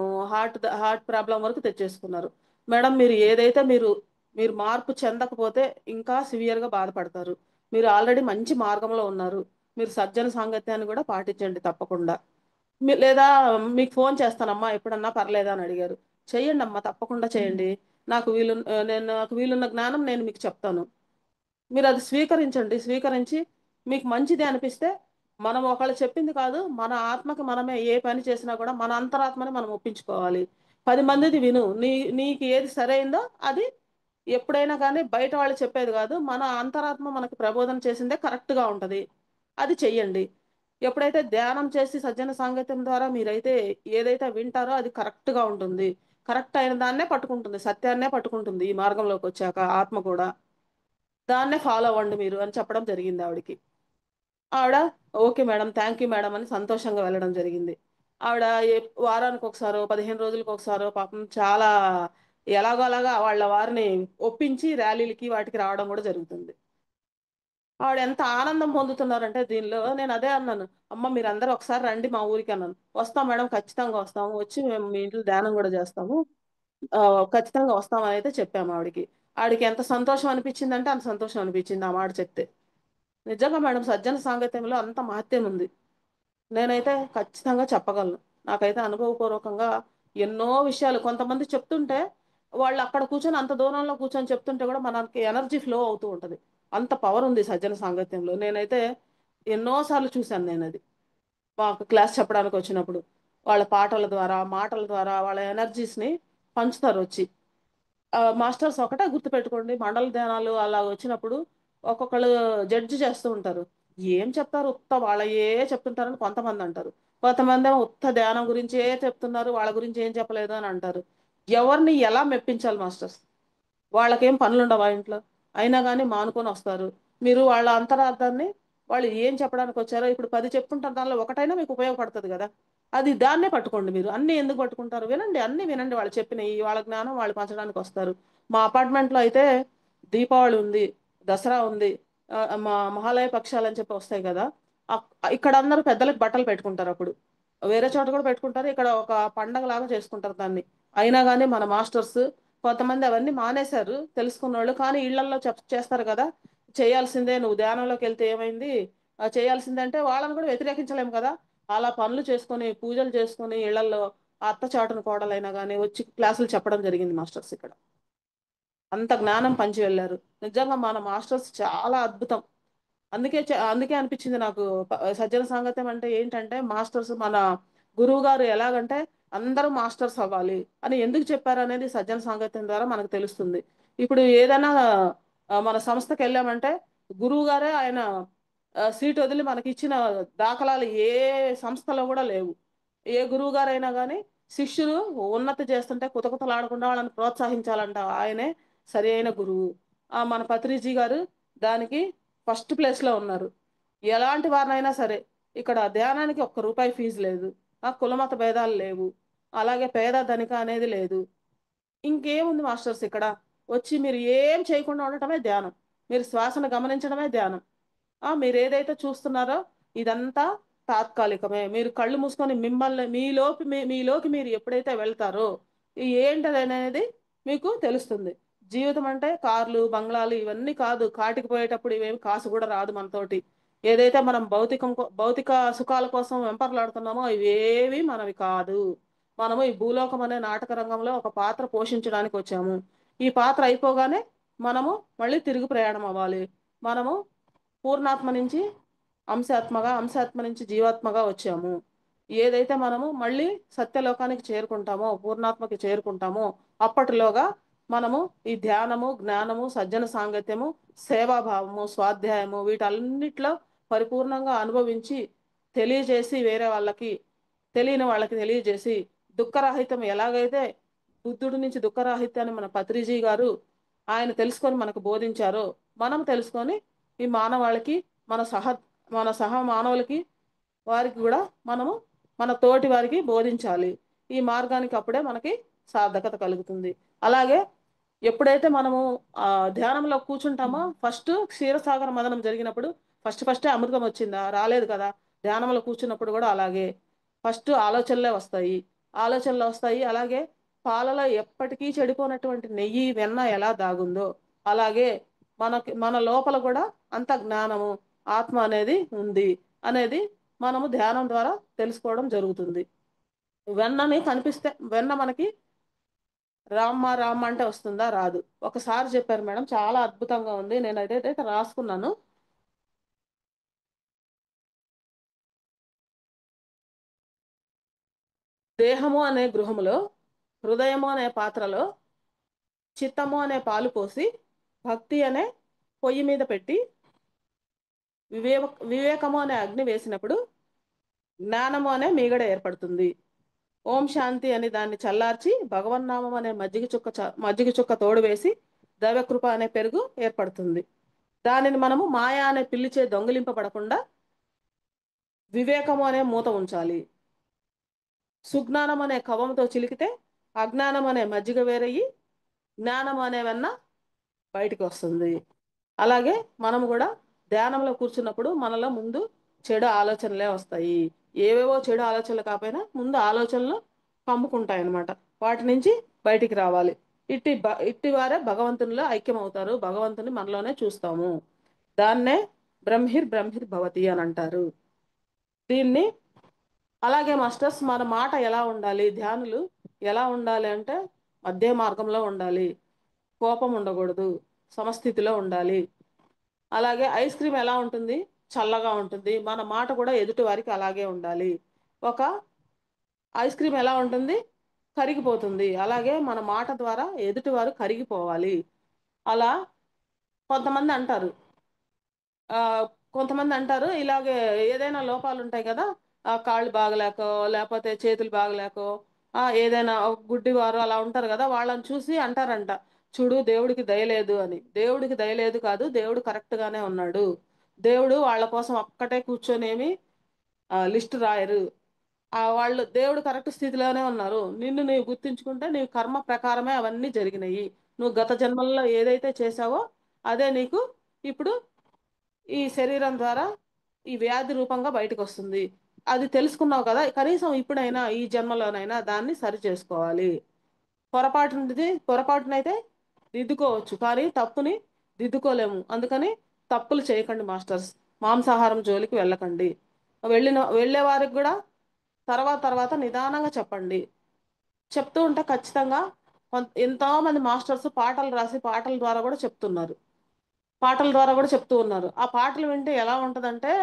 హార్ట్ ప్రాబ్లం వరకు తెచ్చేసుకున్నారు. మేడం మీరు ఏదైతే మీరు మార్పు చెందకపోతే ఇంకా సివియర్ గా బాధపడతారు. మీరు ఆల్రెడీ మంచి మార్గంలో ఉన్నారు. మీరు సజ్జన సాంగత్యాన్ని కూడా పాటించండి తప్పకుండా. లేదా మీకు ఫోన్ చేస్తానమ్మా ఎప్పుడన్నా పర్లేదా అని అడిగారు. చెయ్యండి అమ్మా, తప్పకుండా చేయండి. నాకు వీలున్న జ్ఞానం నేను మీకు చెప్తాను. మీరు అది స్వీకరించి మీకు మంచిది అనిపిస్తే, మనం ఒకళ్ళు చెప్పింది కాదు, మన ఆత్మకి మనమే ఏ పని చేసినా కూడా మన అంతరాత్మని మనం ఒప్పించుకోవాలి. 10 మందిది విను, నీకు ఏది సరైందో అది. ఎప్పుడైనా కానీ బయట వాళ్ళు చెప్పేది కాదు, మన అంతరాత్మ మనకు ప్రబోధన చేసిందే కరెక్ట్ గా ఉంటది. అది చెయ్యండి. ఎప్పుడైతే ధ్యానం చేసి సజ్జన సాంగత్యం ద్వారా మీరైతే ఏదైతే వింటారో అది కరెక్ట్ గా ఉంటుంది. కరెక్ట్ అయిన దాన్నే పట్టుకుంటుంది, సత్యాన్నే పట్టుకుంటుంది. ఈ మార్గంలోకి వచ్చాక ఆత్మ కూడా దాన్నే ఫాలో అవ్వండి మీరు అని చెప్పడం జరిగింది ఆవిడకి. ఆవిడ okay madam, thank you madam అని సంతోషంగా వెళ్ళడం జరిగింది. ఆవిడ వారానికి ఒకసారో 15 రోజులకు ఒకసారో పాపం చాలా ఎలాగోలాగా వాళ్ళ వారిని ఒప్పించి ర్యాలీలకి వాటికి రావడం కూడా జరుగుతుంది. ఆవిడ ఎంత ఆనందం పొందుతున్నారంటే దీనిలో. నేను అదే అన్నాను, అమ్మ మీరందరూ ఒకసారి రండి మా ఊరికి అన్నాను. వస్తాం మేడం, ఖచ్చితంగా వస్తాము, వచ్చి మేము మీ ఇంట్లో ధ్యానం కూడా చేస్తాము, ఆ, ఖచ్చితంగా వస్తామని అయితే చెప్పాము ఆవిడకి. ఆవిడకి ఎంత సంతోషం అనిపించిందంటే అంత సంతోషం అనిపించింది ఆ మాట చెప్తే. నిజంగా మేడం సజ్జన సాంగత్యంలో అంత మహత్యం ఉంది. నేనైతే ఖచ్చితంగా చెప్పగలను. నాకైతే అనుభవపూర్వకంగా ఎన్నో విషయాలు కొంతమంది చెప్తుంటే, వాళ్ళు అక్కడ కూర్చొని అంత దూరంలో కూర్చొని చెప్తుంటే కూడా మనకి ఎనర్జీ ఫ్లో అవుతూ ఉంటది. అంత పవర్ ఉంది సజ్జన సాంగత్యంలో. నేనైతే ఎన్నోసార్లు చూశాను నేను అది. మాకు క్లాస్ చెప్పడానికి వచ్చినప్పుడు వాళ్ళ పాటల ద్వారా మాటల ద్వారా వాళ్ళ ఎనర్జీస్ ని పంచుతారు వచ్చి. మాస్టర్స్ ఒకటే గుర్తుపెట్టుకోండి, మండల ధ్యానాలు అలా వచ్చినప్పుడు ఒక్కొక్కళ్ళు జడ్జి చేస్తూ ఉంటారు. ఏం చెప్తారు, ఉత్త వాళ్ళ చెప్తుంటారని కొంతమంది అంటారు. కొంతమంది ఏమో ఉత్త ధ్యానం గురించి చెప్తున్నారు, వాళ్ళ గురించి ఏం చెప్పలేదు అని అంటారు. ఎవరిని ఎలా మెప్పించాలి మాస్టర్స్? వాళ్ళకేం పనులుండవా ఇంట్లో? అయినా కానీ మానుకొని వస్తారు. మీరు వాళ్ళ అంతరార్థాన్ని, వాళ్ళు ఏం చెప్పడానికి వచ్చారో ఇప్పుడు 10 చెప్పుంటారు, దానిలో ఒకటైనా మీకు ఉపయోగపడుతుంది కదా. దాన్నే పట్టుకోండి. మీరు అన్ని ఎందుకు పట్టుకుంటారు? వినండి, అన్ని వినండి. వాళ్ళు చెప్పినవి వాళ్ళ జ్ఞానం వాళ్ళు పంచడానికి వస్తారు. మా అపార్ట్మెంట్ లో అయితే దీపావళి ఉంది, దసరా ఉంది, మా మహాలయ పక్షాలు అని చెప్పి వస్తాయి కదా. ఇక్కడ అందరూ పెద్దలకు బట్టలు పెట్టుకుంటారు అప్పుడు. వేరే చోట కూడా పెట్టుకుంటారు, ఇక్కడ ఒక పండగ లాగా చేసుకుంటారు దాన్ని. అయినా కానీ మన మాస్టర్స్ కొంతమంది అవన్నీ మానేశారు తెలుసుకున్న వాళ్ళు, కానీ ఇళ్లలో చేస్తారు కదా. చేయాల్సిందే, నువ్వు ధ్యానంలోకి వెళ్తే ఏమైంది, చేయాల్సిందే అంటే వాళ్ళని కూడా వ్యతిరేకించలేము కదా. అలా పనులు చేసుకొని పూజలు చేసుకొని ఇళ్లలో అత్త చాటున కోడలైనా కానీ వచ్చి క్లాసులు చెప్పడం జరిగింది మాస్టర్స్ ఇక్కడ. అంత జ్ఞానం పంచి వెళ్ళారు. నిజంగా మన మాస్టర్స్ చాలా అద్భుతం. అందుకే అనిపించింది నాకు, సజ్జన సాంగత్యం అంటే ఏంటంటే మాస్టర్స్ మన గురువు గారు ఎలాగంటే అందరూ మాస్టర్స్ అవ్వాలి అని ఎందుకు చెప్పారు అనేది సజ్జన సాంగత్యం ద్వారా మనకు తెలుస్తుంది. ఇప్పుడు ఏదైనా మన సంస్థకి వెళ్ళామంటే గురువు గారే ఆయన సీట్ వదిలి మనకి ఇచ్చిన దాఖలాలు ఏ సంస్థలో కూడా లేవు. ఏ గురువు గారైనా కానీ శిష్యులు ఉన్నతి చేస్తుంటే కుతకుతలాడకుండా వాళ్ళని ప్రోత్సహించాలంట, ఆయనే సరి అయిన గురువు. మన పత్రిజీ గారు దానికి ఫస్ట్ ప్లేస్ లో ఉన్నారు. ఎలాంటి వారినైనా సరే, ఇక్కడ ధ్యానానికి ఒక్క రూపాయి ఫీజు లేదు, కులమత భేదాలు లేవు, అలాగే పేద ధనిక అనేది లేదు. ఇంకేముంది మాస్టర్స్ ఇక్కడ? వచ్చి మీరు ఏం చేయకుండా ఉండటమే ధ్యానం. మీరు శ్వాసను గమనించడమే ధ్యానం. మీరు ఏదైతే చూస్తున్నారో ఇదంతా తాత్కాలికమే. మీరు కళ్ళు మూసుకొని మిమ్మల్ని మీలోకి మీరు ఎప్పుడైతే వెళ్తారో ఈ ఏంటది అనేది మీకు తెలుస్తుంది. జీవితం అంటే కార్లు బంగ్లాలు ఇవన్నీ కాదు. కాటికి పోయేటప్పుడు ఇవేమి కాసు కూడా రాదు మనతోటి. ఏదైతే మనం భౌతిక సుఖాల కోసం వెంపర్లాడుతున్నామో ఇవేవి మనవి కాదు. మనము ఈ భూలోకం అనే నాటక రంగంలో ఒక పాత్ర పోషించడానికి వచ్చాము. ఈ పాత్ర అయిపోగానే మనము మళ్ళీ తిరుగు ప్రయాణం అవ్వాలి. మనము పూర్ణాత్మ నుంచి అంశాత్మగా, అంశాత్మ నుంచి జీవాత్మగా వచ్చాము. ఏదైతే మనము మళ్ళీ సత్యలోకానికి చేరుకుంటామో, పూర్ణాత్మకి చేరుకుంటామో అప్పటిలోగా మనము ఈ ధ్యానము, జ్ఞానము, సజ్జన సాంగత్యము, సేవాభావము, స్వాధ్యాయము వీటన్నిటిలో పరిపూర్ణంగా అనుభవించి తెలియజేసి వేరే వాళ్ళకి, తెలియని వాళ్ళకి తెలియజేసి దుఃఖరాహిత్యం ఎలాగైతే బుద్ధుడి నుంచి దుఃఖరాహిత్యాన్ని మన పత్రిజీ గారు ఆయన తెలుసుకొని మనకు బోధించారో మనం తెలుసుకొని ఈ మానవాళికి, మన సహ మన సహ మానవులకి వారికి కూడా మనము మన తోటి వారికి బోధించాలి. ఈ మార్గానికి అప్పుడే మనకి సార్థకత కలుగుతుంది. అలాగే ఎప్పుడైతే మనము ఆ ధ్యానంలో కూర్చుంటామో ఫస్ట్ క్షీరసాగర మదనం జరిగినప్పుడు ఫస్టే అమృతం వచ్చిందా? రాలేదు కదా. ధ్యానంలో కూర్చున్నప్పుడు కూడా అలాగే ఫస్ట్ ఆలోచనలే వస్తాయి. ఆలోచనలు వస్తాయి. అలాగే పాలలో ఎప్పటికీ చెడిపోనటువంటి నెయ్యి, వెన్న ఎలా దాగుందో అలాగే మన లోపల కూడా అంత జ్ఞానము, ఆత్మ అనేది ఉంది అనేది మనము ధ్యానం ద్వారా తెలుసుకోవడం జరుగుతుంది. వెన్నని కనిపిస్తే వెన్న మనకి రామ్మ రామ్మ అంటే వస్తుందా? రాదు. ఒకసారి చెప్పారు మేడం, చాలా అద్భుతంగా ఉంది. నేను అదైతే రాసుకున్నాను. దేహము అనే గృహములో, హృదయము అనే పాత్రలో, చిత్తము అనే పాలు పోసి, భక్తి అనే పొయ్యి మీద పెట్టి, వివేకము అనే అగ్ని వేసినప్పుడు జ్ఞానము అనే మీగడ ఏర్పడుతుంది. ఓం శాంతి అని దాన్ని చల్లార్చి భగవన్నామం అనే మజ్జిగ చుక్క తోడు వేసి దైవకృప అనే పెరుగు ఏర్పడుతుంది. దానిని మనము మాయా అనే పిల్లిచే దొంగిలింపబడకుండా వివేకము అనే మూత ఉంచాలి. సుజ్ఞానం అనే కవంతో చిలికితే అజ్ఞానం అనే మజ్జిగ వేరయ్యి జ్ఞానం అనేవన్న బయటికి వస్తుంది. అలాగే మనము కూడా ధ్యానంలో కూర్చున్నప్పుడు మనలో ముందు చెడు ఆలోచనలే వస్తాయి. ఏవేవో చెడు ఆలోచనలు కాకపోయినా ముందు ఆలోచనలు కమ్ముకుంటాయి అన్నమాట. వాటి నుంచి బయటికి రావాలి. ఇట్టి వారే భగవంతునిలో ఐక్యమవుతారు. భగవంతుని మనలోనే చూస్తాము. దాన్నే బ్రహ్మిర్ బ్రహ్మిర్ భవతి అని అంటారు. దీన్ని అలాగే మాస్టర్స్ మన మాట ఎలా ఉండాలి, ధ్యానులు ఎలా ఉండాలి అంటే మధ్య మార్గంలో ఉండాలి. కోపం ఉండకూడదు, సమస్థితిలో ఉండాలి. అలాగే ఐస్ క్రీమ్ ఎలా ఉంటుంది? చల్లగా ఉంటుంది. మన మాట కూడా ఎదుటి వారికి అలాగే ఉండాలి. ఒక ఐస్ క్రీమ్ ఎలా ఉంటుంది? కరిగిపోతుంది. అలాగే మన మాట ద్వారా ఎదుటివారు కరిగిపోవాలి. అలా కొంతమంది అంటారు ఆ కొంతమంది అంటారు ఇలాగే ఏదైనా లోపాలు ఉంటాయి కదా, కాళ్ళు బాగలేకో లేకపోతే చేతులు బాగలేకో ఏదైనా ఒక గుడ్డివారు అలా ఉంటారు కదా, వాళ్ళని చూసి అంటారంట, చూడు దేవుడికి దయలేదు అని. దేవుడికి దయలేదు కాదు, దేవుడు కరెక్ట్ గానే ఉన్నాడు. దేవుడు వాళ్ళ కోసం ఒక్కటే కూర్చొనేమి లిస్ట్ రాయరు. వాళ్ళు దేవుడు కరెక్ట్ స్థితిలోనే ఉన్నారు. నిన్ను నీవు గుర్తించుకుంటే నీ కర్మ ప్రకారమే అవన్నీ జరిగినాయి. నువ్వు గత జన్మల్లో ఏదైతే చేశావో అదే నీకు ఇప్పుడు ఈ శరీరం ద్వారా ఈ వ్యాధి రూపంగా బయటకు వస్తుంది. అది తెలుసుకున్నావు కదా, కనీసం ఇప్పుడైనా ఈ జన్మలోనైనా దాన్ని సరి చేసుకోవాలి. పొరపాటునైతే దిద్దుకోవచ్చు, కానీ తప్పుని దిద్దుకోలేము. అందుకని తప్పులు చేయకండి మాస్టర్స్. మాంసాహారం జోలికి వెళ్ళకండి. వెళ్ళే వారికి కూడా తర్వాత తర్వాత నిదానంగా చెప్పండి. చెప్తూ ఉంటే ఖచ్చితంగా ఎంతో మంది మాస్టర్స్ పాటలు రాసి పాటల ద్వారా కూడా చెప్తున్నారు. పాటల ద్వారా కూడా చెప్తూ ఉన్నారు. ఆ పాటలు వింటే ఎలా ఉంటదంటే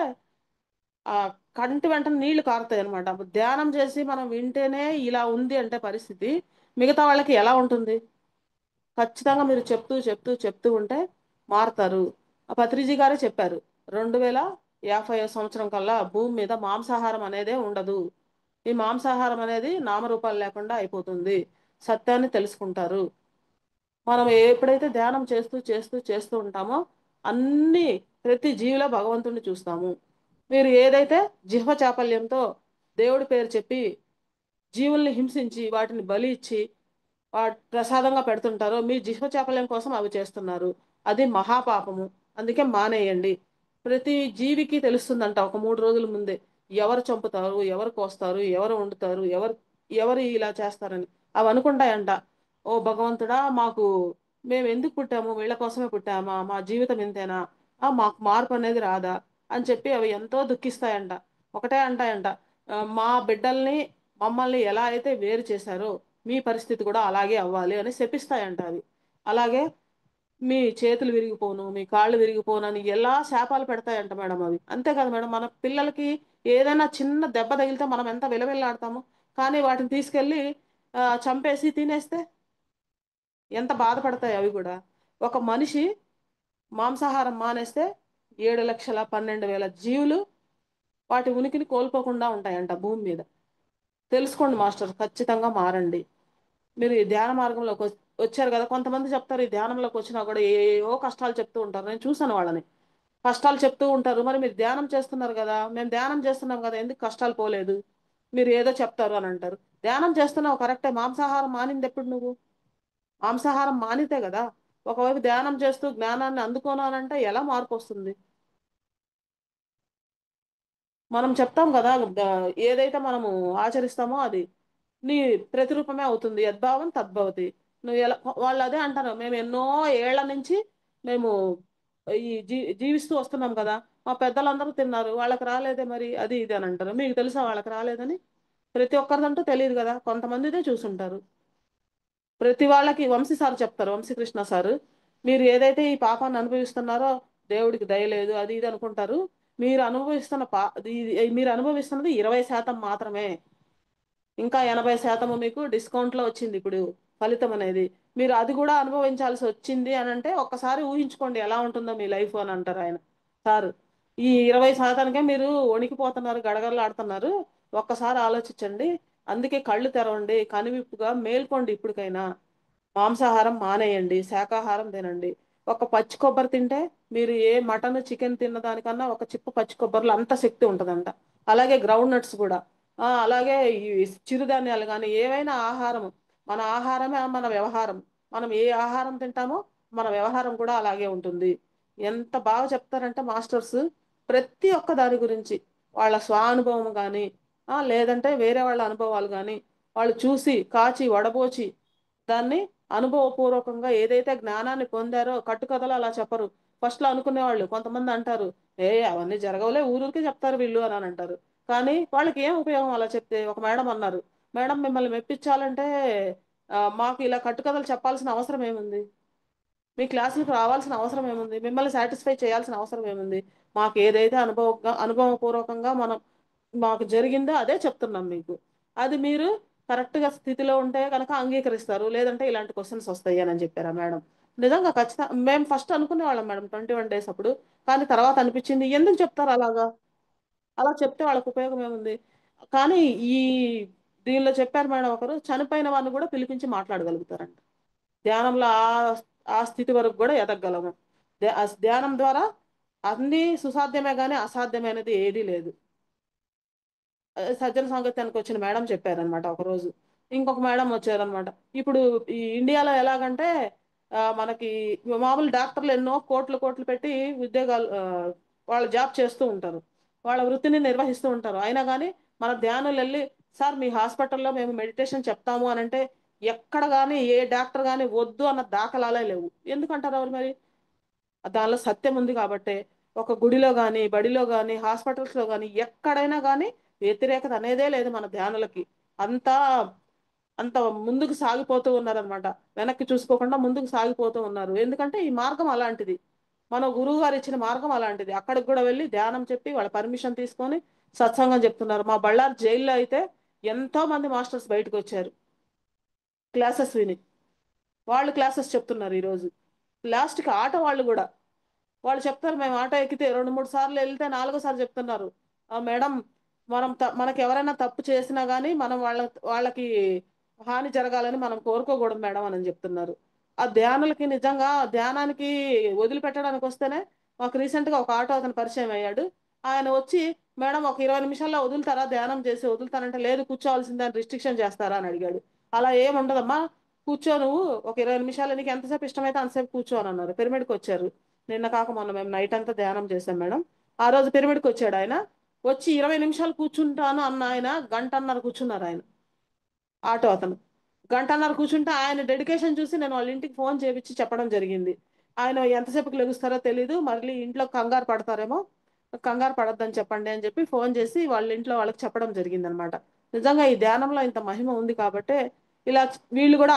ఆ కంటి వెంట నీళ్లు కారుతాయి అనమాట. ధ్యానం చేసి మనం వింటేనే ఇలా ఉంది అంటే పరిస్థితి మిగతా వాళ్ళకి ఎలా ఉంటుంది? ఖచ్చితంగా మీరు చెప్తూ చెప్తూ చెప్తూ ఉంటే మారుతారు. ఆ పత్రిజీ గారే చెప్పారు, 2050 సంవత్సరం కల్లా భూమి మీద మాంసాహారం అనేదే ఉండదు. ఈ మాంసాహారం అనేది నామరూపాలు లేకుండా అయిపోతుంది. సత్యాన్ని తెలుసుకుంటారు. మనం ఎప్పుడైతే ధ్యానం చేస్తూ చేస్తూ చేస్తూ ఉంటామో అన్ని ప్రతి జీవిలో భగవంతుడిని చూస్తాము. మీరు ఏదైతే జిహ్వ చాపల్యంతో దేవుడి పేరు చెప్పి జీవుల్ని హింసించి వాటిని బలి ఇచ్చి ప్రసాదంగా పెడుతుంటారో మీ జిహ్వ చాపల్యం కోసం అవి చేస్తున్నారు. అది మహాపాపము. అందుకే మానేయండి. ప్రతి జీవికి తెలుస్తుందంట ఒక 3 రోజుల ముందే ఎవరు చంపుతారు, ఎవరు కోస్తారు, ఎవరు వండుతారు, ఎవరు ఎవరు ఇలా చేస్తారని. అవి అనుకుంటాయంట, ఓ భగవంతుడా మాకు మేము ఎందుకు పుట్టాము, వీళ్ళ కోసమే పుట్టామా, మా జీవితం ఇంతేనా, మాకు మార్పు అనేది రాదా అని చెప్పి అవి ఎంతో దుఃఖిస్తాయంట. ఒకటే అంటాయంట, మా బిడ్డల్ని మమ్మల్ని ఎలా అయితే వేరు చేశారో మీ పరిస్థితి కూడా అలాగే అవ్వాలి అని శపిస్తాయంట అవి. అలాగే మీ చేతులు విరిగిపోను, మీ కాళ్ళు విరిగిపోను అని ఎలా శాపాలు పెడతాయంట మేడం అవి. అంతే కదా మేడం, మన పిల్లలకి ఏదైనా చిన్న దెబ్బ తగిలితే మనం ఎంత విలవిల్లాడతాము. కానీ వాటిని తీసుకెళ్ళి చంపేసి తినేస్తే ఎంత బాధపడతాయి అవి కూడా. ఒక మనిషి మాంసాహారం మానేస్తే 7,12,000 జీవులు వాటి ఉనికిని కోల్పోకుండా ఉంటాయంట భూమి మీద. తెలుసుకోండి మాస్టర్, ఖచ్చితంగా మారండి. మీరు ఈ ధ్యాన మార్గంలోకి వచ్చారు కదా, కొంతమంది చెప్తారు ఈ ధ్యానంలోకి వచ్చినా కూడా ఏవో కష్టాలు చెప్తూ ఉంటారు. నేను చూసాను వాళ్ళని, కష్టాలు చెప్తూ ఉంటారు. మరి మీరు ధ్యానం చేస్తున్నారు కదా, మేము ధ్యానం చేస్తున్నాం కదా, ఎందుకు కష్టాలు పోలేదు, మీరు ఏదో చెప్తారు అని అంటారు. ధ్యానం చేస్తున్నావు కరెక్టే, మాంసాహారం మానింది ఎప్పుడు నువ్వు? మాంసాహారం మానితే కదా. ఒకవైపు ధ్యానం చేస్తూ జ్ఞానాన్ని అందుకోనానంటే ఎలా మార్పు వస్తుంది? మనం చెప్తాం కదా, ఏదైతే మనము ఆచరిస్తామో అది నీ ప్రతిరూపమే అవుతుంది. యద్భావం తద్భవతి. నువ్వు ఎలా, వాళ్ళు అదే అంటారు, మేము ఎన్నో ఏళ్ల నుంచి మేము జీవిస్తూ వస్తున్నాం కదా, మా పెద్దలందరూ తిన్నారు, వాళ్ళకి రాలేదే మరి, అది ఇది అని అంటారు. మీకు తెలుసా వాళ్ళకి రాలేదని? ప్రతి ఒక్కరిదంటూ తెలియదు కదా, కొంతమందిదే చూసుంటారు. ప్రతి వాళ్ళకి వంశీ సార్ చెప్తారు, వంశీకృష్ణ సార్, మీరు ఏదైతే ఈ పాపాన్ని అనుభవిస్తున్నారో దేవుడికి దయలేదు అది ఇది అనుకుంటారు. మీరు అనుభవిస్తున్న మీరు అనుభవిస్తున్నది 20% మాత్రమే. ఇంకా 80% మీకు డిస్కౌంట్ లో వచ్చింది ఇప్పుడు ఫలితం అనేది. మీరు అది కూడా అనుభవించాల్సి వచ్చింది అని అంటే ఒక్కసారి ఊహించుకోండి ఎలా ఉంటుందో మీ లైఫ్ అని అంటారు ఆయన సార్. ఈ 20%కే మీరు వణికిపోతున్నారు, గడగడలాడుతున్నారు. ఒక్కసారి ఆలోచించండి. అందుకే కళ్ళు తెరవండి, కనువిప్పుగా మేల్కోండి ఇప్పటికైనా. మాంసాహారం మానేయండి, శాకాహారం తినండి. ఒక పచ్చి కొబ్బరి తింటే మీరు ఏ మటన్ చికెన్ తిన్న దానికన్నా ఒక చిప్ప పచ్చి కొబ్బరిలో అంత శక్తి ఉంటుందంట. అలాగే గ్రౌండ్ నట్స్ కూడా, అలాగే ఈ చిరుధాన్యాలు కానీ ఏవైనా ఆహారం, మన ఆహారమే మన వ్యవహారం. మనం ఏ ఆహారం తింటామో మన వ్యవహారం కూడా అలాగే ఉంటుంది. ఎంత బాగా చెప్తారంటే మాస్టర్స్, ప్రతి ఒక్క దాని గురించి వాళ్ళ స్వానుభవం కానీ లేదంటే వేరే వాళ్ళ అనుభవాలు కానీ వాళ్ళు చూసి కాచి వడబోచి దాన్ని అనుభవపూర్వకంగా ఏదైతే జ్ఞానాన్ని పొందారో కట్టుకథలు అలా చెప్పరు. ఫస్ట్ లో అనుకునేవాళ్ళు కొంతమంది అంటారు, అవన్నీ జరగవులే, ఊరూరికే చెప్తారు వీళ్ళు అని అంటారు. కానీ వాళ్ళకి ఏం ఉపయోగం అలా చెప్తే? ఒక మేడం అన్నారు, మేడం మిమ్మల్ని మెప్పించాలంటే మాకు ఇలా కట్టుకథలు చెప్పాల్సిన అవసరం ఏముంది, మీ క్లాసులకు రావాల్సిన అవసరం ఏముంది, మిమ్మల్ని సాటిస్ఫై చేయాల్సిన అవసరం ఏముంది, మాకు ఏదైతే అనుభవపూర్వకంగా మాకు జరిగిందో అదే చెప్తున్నాం మీకు. అది మీరు కరెక్ట్ గా స్థితిలో ఉంటే కనుక అంగీకరిస్తారు, లేదంటే ఇలాంటి క్వశ్చన్స్ వస్తాయి అని చెప్పారా మేడం. నిజంగా ఖచ్చితంగా మేము ఫస్ట్ అనుకునే వాళ్ళం మేడం 21 days అప్పుడు. కానీ తర్వాత అనిపించింది ఎందుకు చెప్తారు అలాగా, అలా చెప్తే వాళ్ళకి ఉపయోగం ఏముంది. కానీ ఈ దీనిలో చెప్పారు మేడం ఒకరు, చనిపోయిన వారిని కూడా పిలిపించి మాట్లాడగలుగుతారంట ధ్యానంలో. ఆ స్థితి వరకు కూడా ఎదగగలము. ఆ ధ్యానం ద్వారా అన్ని సుసాధ్యమే కానీ అసాధ్యమైనది ఏదీ లేదు. సజ్జన సాంగత్యానికి వచ్చిన మేడం చెప్పారనమాట ఒకరోజు. ఇంకొక మేడం వచ్చారనమాట. ఇప్పుడు ఈ ఇండియాలో ఎలాగంటే మనకి మామూలు డాక్టర్లు ఎన్నో కోట్లు కోట్లు పెట్టి ఉద్యోగాలు వాళ్ళ జాబ్ చేస్తూ ఉంటారు, వాళ్ళ వృత్తిని నిర్వహిస్తూ ఉంటారు. అయినా కానీ మన ధ్యానులు వెళ్ళి సార్ మీ హాస్పిటల్లో మేము మెడిటేషన్ చెప్తాము అని అంటే ఎక్కడ కానీ ఏ డాక్టర్ కానీ వద్దు అన్న దాఖలాలే లేవు. ఎందుకంటారు ఎవరు మరి? దానిలో సత్యం ఉంది కాబట్టే. ఒక గుడిలో కానీ బడిలో కానీ హాస్పిటల్స్లో కానీ ఎక్కడైనా కానీ వ్యతిరేకత అనేదే లేదు మన ధ్యానులకి. అంతా అంత ముందుకు సాగిపోతూ ఉన్నారనమాట. వెనక్కి చూసుకోకుండా ముందుకు సాగిపోతూ ఉన్నారు. ఎందుకంటే ఈ మార్గం అలాంటిది, మన గురువు గారు ఇచ్చిన మార్గం అలాంటిది. అక్కడికి కూడా వెళ్ళి ధ్యానం చెప్పి వాళ్ళ పర్మిషన్ తీసుకొని సత్సంగం చెప్తున్నారు. మా బళ్ళారి జైల్లో అయితే ఎంతో మంది మాస్టర్స్ బయటకు వచ్చారు క్లాసెస్ విని. వాళ్ళు క్లాసెస్ చెప్తున్నారు ఈరోజు. లాస్ట్కి ఆటో వాళ్ళు కూడా, వాళ్ళు చెప్తారు మేము ఆటో ఎక్కితే 2-3 సార్లు వెళ్తే 4వ సారి చెప్తున్నారు, మేడం మనకి ఎవరైనా తప్పు చేసినా కానీ మనం వాళ్ళకి హాని జరగాలని మనం కోరుకోకూడదు మేడం అని చెప్తున్నారు. ఆ ధ్యానులకి నిజంగా ధ్యానానికి వదిలిపెట్టడానికి వస్తేనే, మాకు రీసెంట్ గా ఒక ఆటో అతను పరిచయం అయ్యాడు. ఆయన వచ్చి మేడం ఒక 20 నిమిషాల్లో వదులుతారా, ధ్యానం చేసి వదులుతానంటే లేదు కూర్చోవాల్సిందే అని రిస్ట్రిక్షన్ చేస్తారా అని అడిగాడు. అలా ఏం ఉండదమ్మా, కూర్చో నువ్వు ఒక 20 నిమిషాలు, నీకు ఎంతసేపు ఇష్టమైతే అంతసేపు కూర్చో అని అన్నారు. పిరమిడ్కి వచ్చారు. నిన్న కాక మొన్న మేము నైట్ అంతా ధ్యానం చేశాం మేడం. ఆ రోజు పిరమిడ్కి వచ్చాడు ఆయన. వచ్చి 20 నిమిషాలు కూర్చుంటాను అన్న ఆయన 1 గంటన్నర కూర్చున్నారు ఆయన, ఆటో అతను. గంటన్నర కూర్చుంటే ఆయన డెడికేషన్ చూసి నేను వాళ్ళ ఇంటికి ఫోన్ చేపించి చెప్పడం జరిగింది. ఆయన ఎంతసేపుకి లెగుస్తారో తెలీదు, మళ్ళీ ఇంట్లో కంగారు పడతారేమో, కంగారు పడొద్దని చెప్పండి అని చెప్పి ఫోన్ చేసి వాళ్ళ ఇంట్లో వాళ్ళకి చెప్పడం జరిగింది అనమాట. నిజంగా ఈ ధ్యానంలో ఇంత మహిమ ఉంది కాబట్టి ఇలా వీళ్ళు కూడా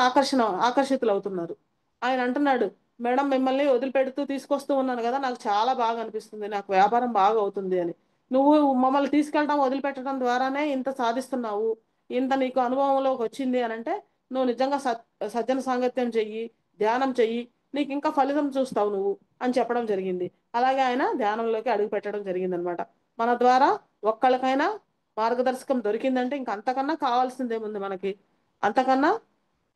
ఆకర్షితులు అవుతున్నారు. ఆయన అంటున్నాడు, మేడం మిమ్మల్ని వదిలిపెడుతూ తీసుకొస్తూ ఉన్నాను కదా, నాకు చాలా బాగా అనిపిస్తుంది, నాకు వ్యాపారం బాగా అవుతుంది అని. నువ్వు మమ్మల్ని తీసుకెళ్ళడం వదిలిపెట్టడం ద్వారానే ఇంత సాధిస్తున్నావు, ఇంత నీకు అనుభవంలోకి వచ్చింది అని అంటే, నువ్వు నిజంగా సజ్జన సాంగత్యం చెయ్యి, ధ్యానం చెయ్యి, నీకు ఇంకా ఫలితం చూస్తావు నువ్వు అని చెప్పడం జరిగింది. అలాగే ఆయన ధ్యానంలోకి అడుగు పెట్టడం జరిగింది అనమాట. మన ద్వారా ఒక్కళ్ళకైనా మార్గదర్శకం దొరికిందంటే ఇంక అంతకన్నా కావాల్సిందేముంది మనకి, అంతకన్నా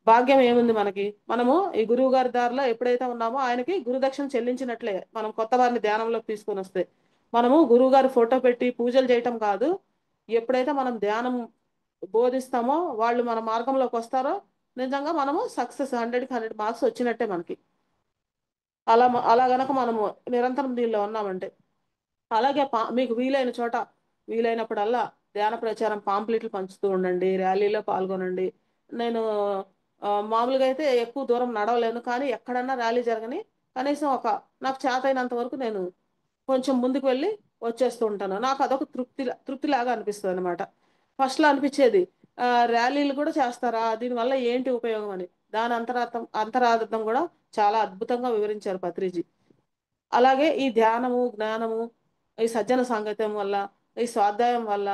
భాగ్యం ఏముంది మనకి. మనము ఈ గురువు గారి దారిలో ఎప్పుడైతే ఉన్నామో ఆయనకి గురుదక్షిణ చెల్లించినట్లే. మనం కొత్త వారిని ధ్యానంలోకి తీసుకొని వస్తే మనము గురువు గారి ఫోటో పెట్టి పూజలు చేయటం కాదు, ఎప్పుడైతే మనం ధ్యానం బోధిస్తామో వాళ్ళు మన మార్గంలోకి వస్తారో నిజంగా మనము సక్సెస్ 100కి 100 మార్క్స్ వచ్చినట్టే మనకి. అలా గనక మనము నిరంతరం దీనిలో ఉన్నామంటే. అలాగే మీకు వీలైన చోట వీలైనప్పుడల్లా ధ్యాన ప్రచారం పాంప్లెట్లు పంచుతూ ఉండండి, ర్యాలీలో పాల్గొనండి. నేను మామూలుగా అయితే ఎక్కువ దూరం నడవలేను, కానీ ఎక్కడన్నా ర్యాలీ జరగని కనీసం నాకు చేతైనంత వరకు నేను కొంచెం ముందుకు వెళ్ళి వచ్చేస్తూ ఉంటాను. నాకు అదొక తృప్తిలాగా అనిపిస్తుంది అనమాట. ఫస్ట్లో అనిపించేది ర్యాలీలు కూడా చేస్తారా, దీనివల్ల ఏంటి ఉపయోగం అని. దాని అంతరార్థం కూడా చాలా అద్భుతంగా వివరించారు పత్రిజీ. అలాగే ఈ ధ్యానము, జ్ఞానము, ఈ సజ్జన సాంగత్యం వల్ల, ఈ స్వాధ్యాయం వల్ల,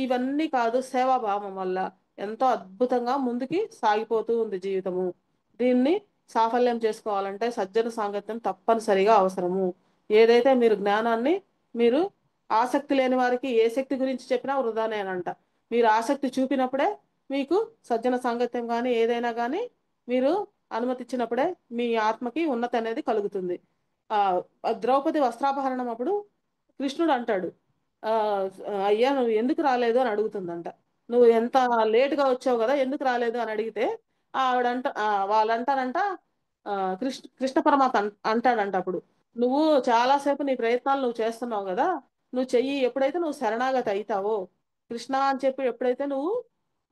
ఇవన్నీ కాదు సేవాభావం వల్ల ఎంతో అద్భుతంగా ముందుకి సాగిపోతూ ఉంది జీవితము. దీన్ని సాఫల్యం చేసుకోవాలంటే సజ్జన సాంగత్యం తప్పనిసరిగా అవసరము. ఏదైతే మీరు జ్ఞానాన్ని మీరు ఆసక్తి లేని వారికి ఏ శక్తి గురించి చెప్పినా వృధానేనంట. మీరు ఆసక్తి చూపినప్పుడే మీకు సజ్జన సాంగత్యం కానీ ఏదైనా కానీ మీరు అనుమతిచ్చినప్పుడే మీ ఆత్మకి ఉన్నతి అనేది కలుగుతుంది. ఆ ద్రౌపది వస్త్రాపహరణం అప్పుడు కృష్ణుడు అంటాడు, ఆ అయ్యా నువ్వు ఎందుకు రాలేదు అని అడుగుతుందంట. నువ్వు ఎంత లేటుగా వచ్చావు కదా, ఎందుకు రాలేదు అని అడిగితే వాళ్ళంటారంట, కృష్ణ పరమాత్మ అంటాడంట అప్పుడు, నువ్వు చాలాసేపు నీ ప్రయత్నాలు నువ్వు చేస్తున్నావు కదా, నువ్వు చెయ్యి, ఎప్పుడైతే నువ్వు శరణాగతి అవుతావో కృష్ణ అని చెప్పి ఎప్పుడైతే నువ్వు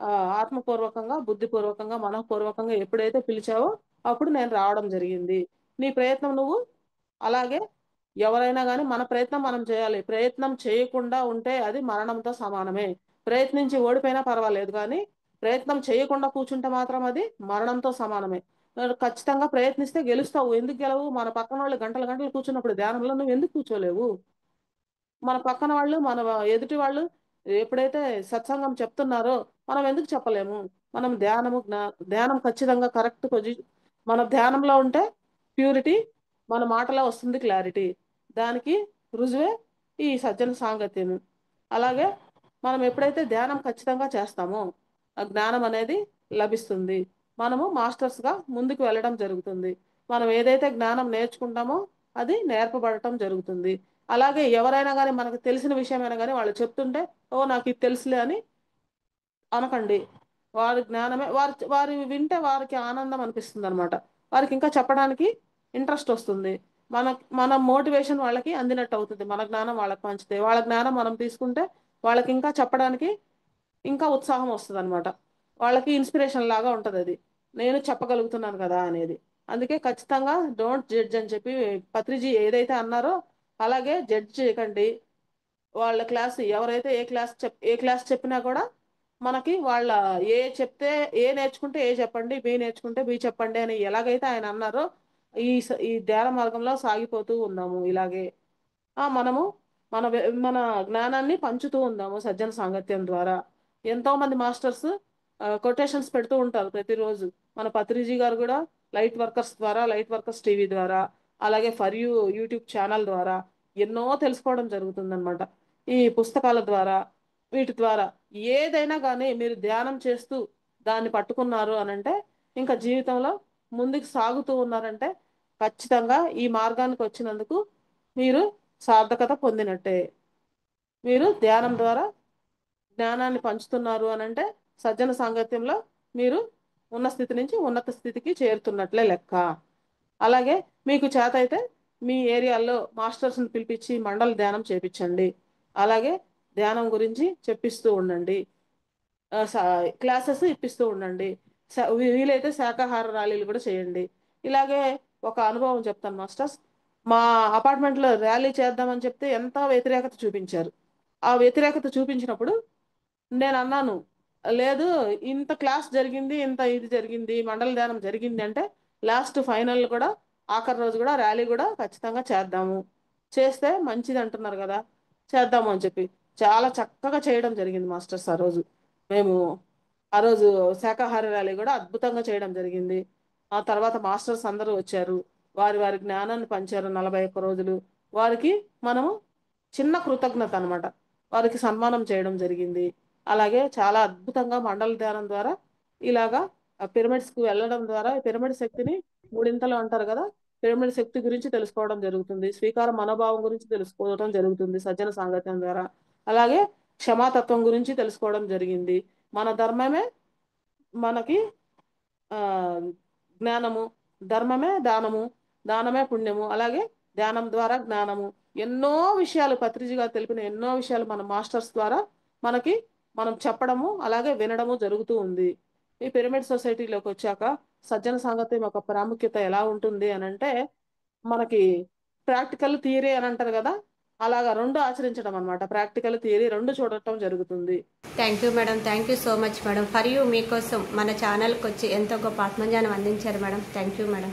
ఆ ఆత్మపూర్వకంగా, బుద్ధిపూర్వకంగా, మనఃపూర్వకంగా ఎప్పుడైతే పిలిచావో అప్పుడు నేను రావడం జరిగింది. నీ ప్రయత్నం నువ్వు అలాగే, ఎవరైనా కానీ మన ప్రయత్నం మనం చేయాలి. ప్రయత్నం చేయకుండా ఉంటే అది మరణంతో సమానమే. ప్రయత్నించి ఓడిపోయినా పర్వాలేదు, కానీ ప్రయత్నం చేయకుండా కూర్చుంటే మాత్రం అది మరణంతో సమానమే. ఖచ్చితంగా ప్రయత్నిస్తే గెలుస్తావు. ఎందుకు గెలవు? మన పక్కన వాళ్ళు గంటల గంటలు కూర్చున్నప్పుడు ధ్యానంలో నువ్వు ఎందుకు కూర్చోలేవు? మన పక్కన వాళ్ళు, మన ఎదుటి వాళ్ళు ఎప్పుడైతే సత్సంగం చెప్తున్నారో మనం ఎందుకు చెప్పలేము? మనం ధ్యానం ఖచ్చితంగా కరెక్ట్ మన ధ్యానంలో ఉంటే ప్యూరిటీ, మన మాటలో వస్తుంది క్లారిటీ. దానికి రుజువే ఈ సజ్జన సాంగత్యము. అలాగే మనం ఎప్పుడైతే ధ్యానం ఖచ్చితంగా చేస్తామో ఆ జ్ఞానం అనేది లభిస్తుంది. మనము మాస్టర్స్గా ముందుకు వెళ్ళడం జరుగుతుంది. మనం ఏదైతే జ్ఞానం నేర్చుకుంటామో అది నేర్పబడటం జరుగుతుంది. అలాగే ఎవరైనా కానీ మనకు తెలిసిన విషయమైనా కానీ వాళ్ళు చెప్తుంటే, ఓ నాకు ఇది తెలుసులే అని అనకండి. వారి జ్ఞానమే వారి వింటే వారికి ఆనందం అనిపిస్తుంది అనమాట. వారికి ఇంకా చెప్పడానికి ఇంట్రెస్ట్ వస్తుంది. మన మన మోటివేషన్ వాళ్ళకి అందినట్టు అవుతుంది. మన జ్ఞానం వాళ్ళకి పంచితే, వాళ్ళ జ్ఞానం మనం తీసుకుంటే వాళ్ళకి ఇంకా చెప్పడానికి ఇంకా ఉత్సాహం వస్తుంది అనమాట. వాళ్ళకి ఇన్స్పిరేషన్ లాగా ఉంటుంది అది, నేను చెప్పగలుగుతున్నాను కదా అనేది. అందుకే ఖచ్చితంగా డోంట్ జడ్జ్ అని చెప్పి పత్రిజీ ఏదైతే అన్నారో అలాగే జడ్జ్ చేయకండి. వాళ్ళ క్లాస్ ఎవరైతే ఏ క్లాస్ చెప్పినా కూడా మనకి వాళ్ళ ఏ చెప్తే ఏ నేర్చుకుంటే ఏ చెప్పండి, బి నేర్చుకుంటే బి చెప్పండి అని ఎలాగైతే ఆయన అన్నారో ఈ ధ్యాన మార్గంలో సాగిపోతూ ఉన్నాము ఇలాగే. మనము మన జ్ఞానాన్ని పంచుతూ ఉందాము సజ్జన సాంగత్యం ద్వారా. ఎంతో మంది మాస్టర్స్ కొటేషన్స్ పెడుతూ ఉంటారు ప్రతిరోజు. మన పత్రిజీ గారు కూడా లైట్ వర్కర్స్ టీవీ ద్వారా, అలాగే ఫర్ యూ యూట్యూబ్ ఛానల్ ద్వారా ఎన్నో తెలుసుకోవడం జరుగుతుందన్నమాట. ఈ పుస్తకాల ద్వారా, వీటి ద్వారా ఏదైనా కానీ మీరు ధ్యానం చేస్తూ దాన్ని పట్టుకున్నారు అనంటే, ఇంకా జీవితంలో ముందుకు సాగుతూ ఉన్నారంటే ఖచ్చితంగా ఈ మార్గానికి వచ్చినందుకు మీరు సార్థకత పొందినట్టే. మీరు ధ్యానం ద్వారా జ్ఞానాన్ని పంచుతున్నారు అనంటే సజ్జన సాంగత్యంలో మీరు ఉన్న స్థితి నుంచి ఉన్నత స్థితికి చేరుతున్నట్లే లెక్క. అలాగే మీకు చేత అయితే మీ ఏరియాలో మాస్టర్స్ని పిలిపించి మండల ధ్యానం చేపించండి. అలాగే ధ్యానం గురించి చెప్పిస్తూ ఉండండి, క్లాసెస్ ఇప్పిస్తూ ఉండండి. వీలైతే శాకాహార ర్యాలీలు కూడా చేయండి. ఇలాగే ఒక అనుభవం చెప్తాను మాస్టర్స్. మా అపార్ట్మెంట్లో ర్యాలీ చేద్దామని చెప్తే ఎంత వ్యతిరేకత చూపించారు. ఆ వ్యతిరేకత చూపించినప్పుడు నేను అన్నాను, లేదు, ఇంత క్లాస్ జరిగింది, ఇంత ఇది జరిగింది, మండల ధ్యానం జరిగింది అంటే లాస్ట్ ఫైనల్ కూడా, ఆఖరి రోజు కూడా ర్యాలీ కూడా ఖచ్చితంగా చేద్దాము, చేస్తే మంచిది అంటున్నారు కదా, చేద్దాము అని చెప్పి చాలా చక్కగా చేయడం జరిగింది మాస్టర్స్. మేము ఆ రోజు శాకాహార ర్యాలీ కూడా అద్భుతంగా చేయడం జరిగింది. ఆ తర్వాత మాస్టర్స్ అందరూ వచ్చారు, వారి వారి జ్ఞానాన్ని పంచారు 41 రోజులు. వారికి మనము చిన్న కృతజ్ఞత అన్నమాట, వారికి సన్మానం చేయడం జరిగింది. అలాగే చాలా అద్భుతంగా మండల ధ్యానం ద్వారా ఇలాగా పిరమిడ్స్ కు వెళ్ళడం ద్వారా పిరమిడ్ శక్తిని మూడింతలు అంటారు కదా, పిరమిడ్ శక్తి గురించి తెలుసుకోవడం జరుగుతుంది, స్వీకార మనోభావం గురించి తెలుసుకోవడం జరుగుతుంది సజ్జన సాంగత్యం ద్వారా. అలాగే క్షమాతత్వం గురించి తెలుసుకోవడం జరిగింది. మన ధర్మమే మనకి ఆ జ్ఞానము, ధర్మమే దానము, దానమే పుణ్యము, అలాగే ధ్యానం ద్వారా జ్ఞానము. ఎన్నో విషయాలు పత్రిజీ గారు తెలిపిన ఎన్నో విషయాలు మన మాస్టర్స్ ద్వారా మనకి మనం చెప్పడము అలాగే వినడము జరుగుతూ ఉంది. ఈ పిరమిడ్ సొసైటీలోకి వచ్చాక సజ్జన సాంగత్యం యొక్క ప్రాముఖ్యత ఎలా ఉంటుంది అని అంటే, మనకి ప్రాక్టికల్ థియరీ అని అంటారు కదా, అలాగా రెండు ఆచరించడం అనమాట, ప్రాక్టికల్ థియరీ రెండు చూడటం జరుగుతుంది. Thank you madam, thank you so much madam. For you, మీకోసం మన ఛానల్కి వచ్చి ఎంతో గొప్ప ఆత్మజ్ఞానం అందించారు మేడం. Thank you madam.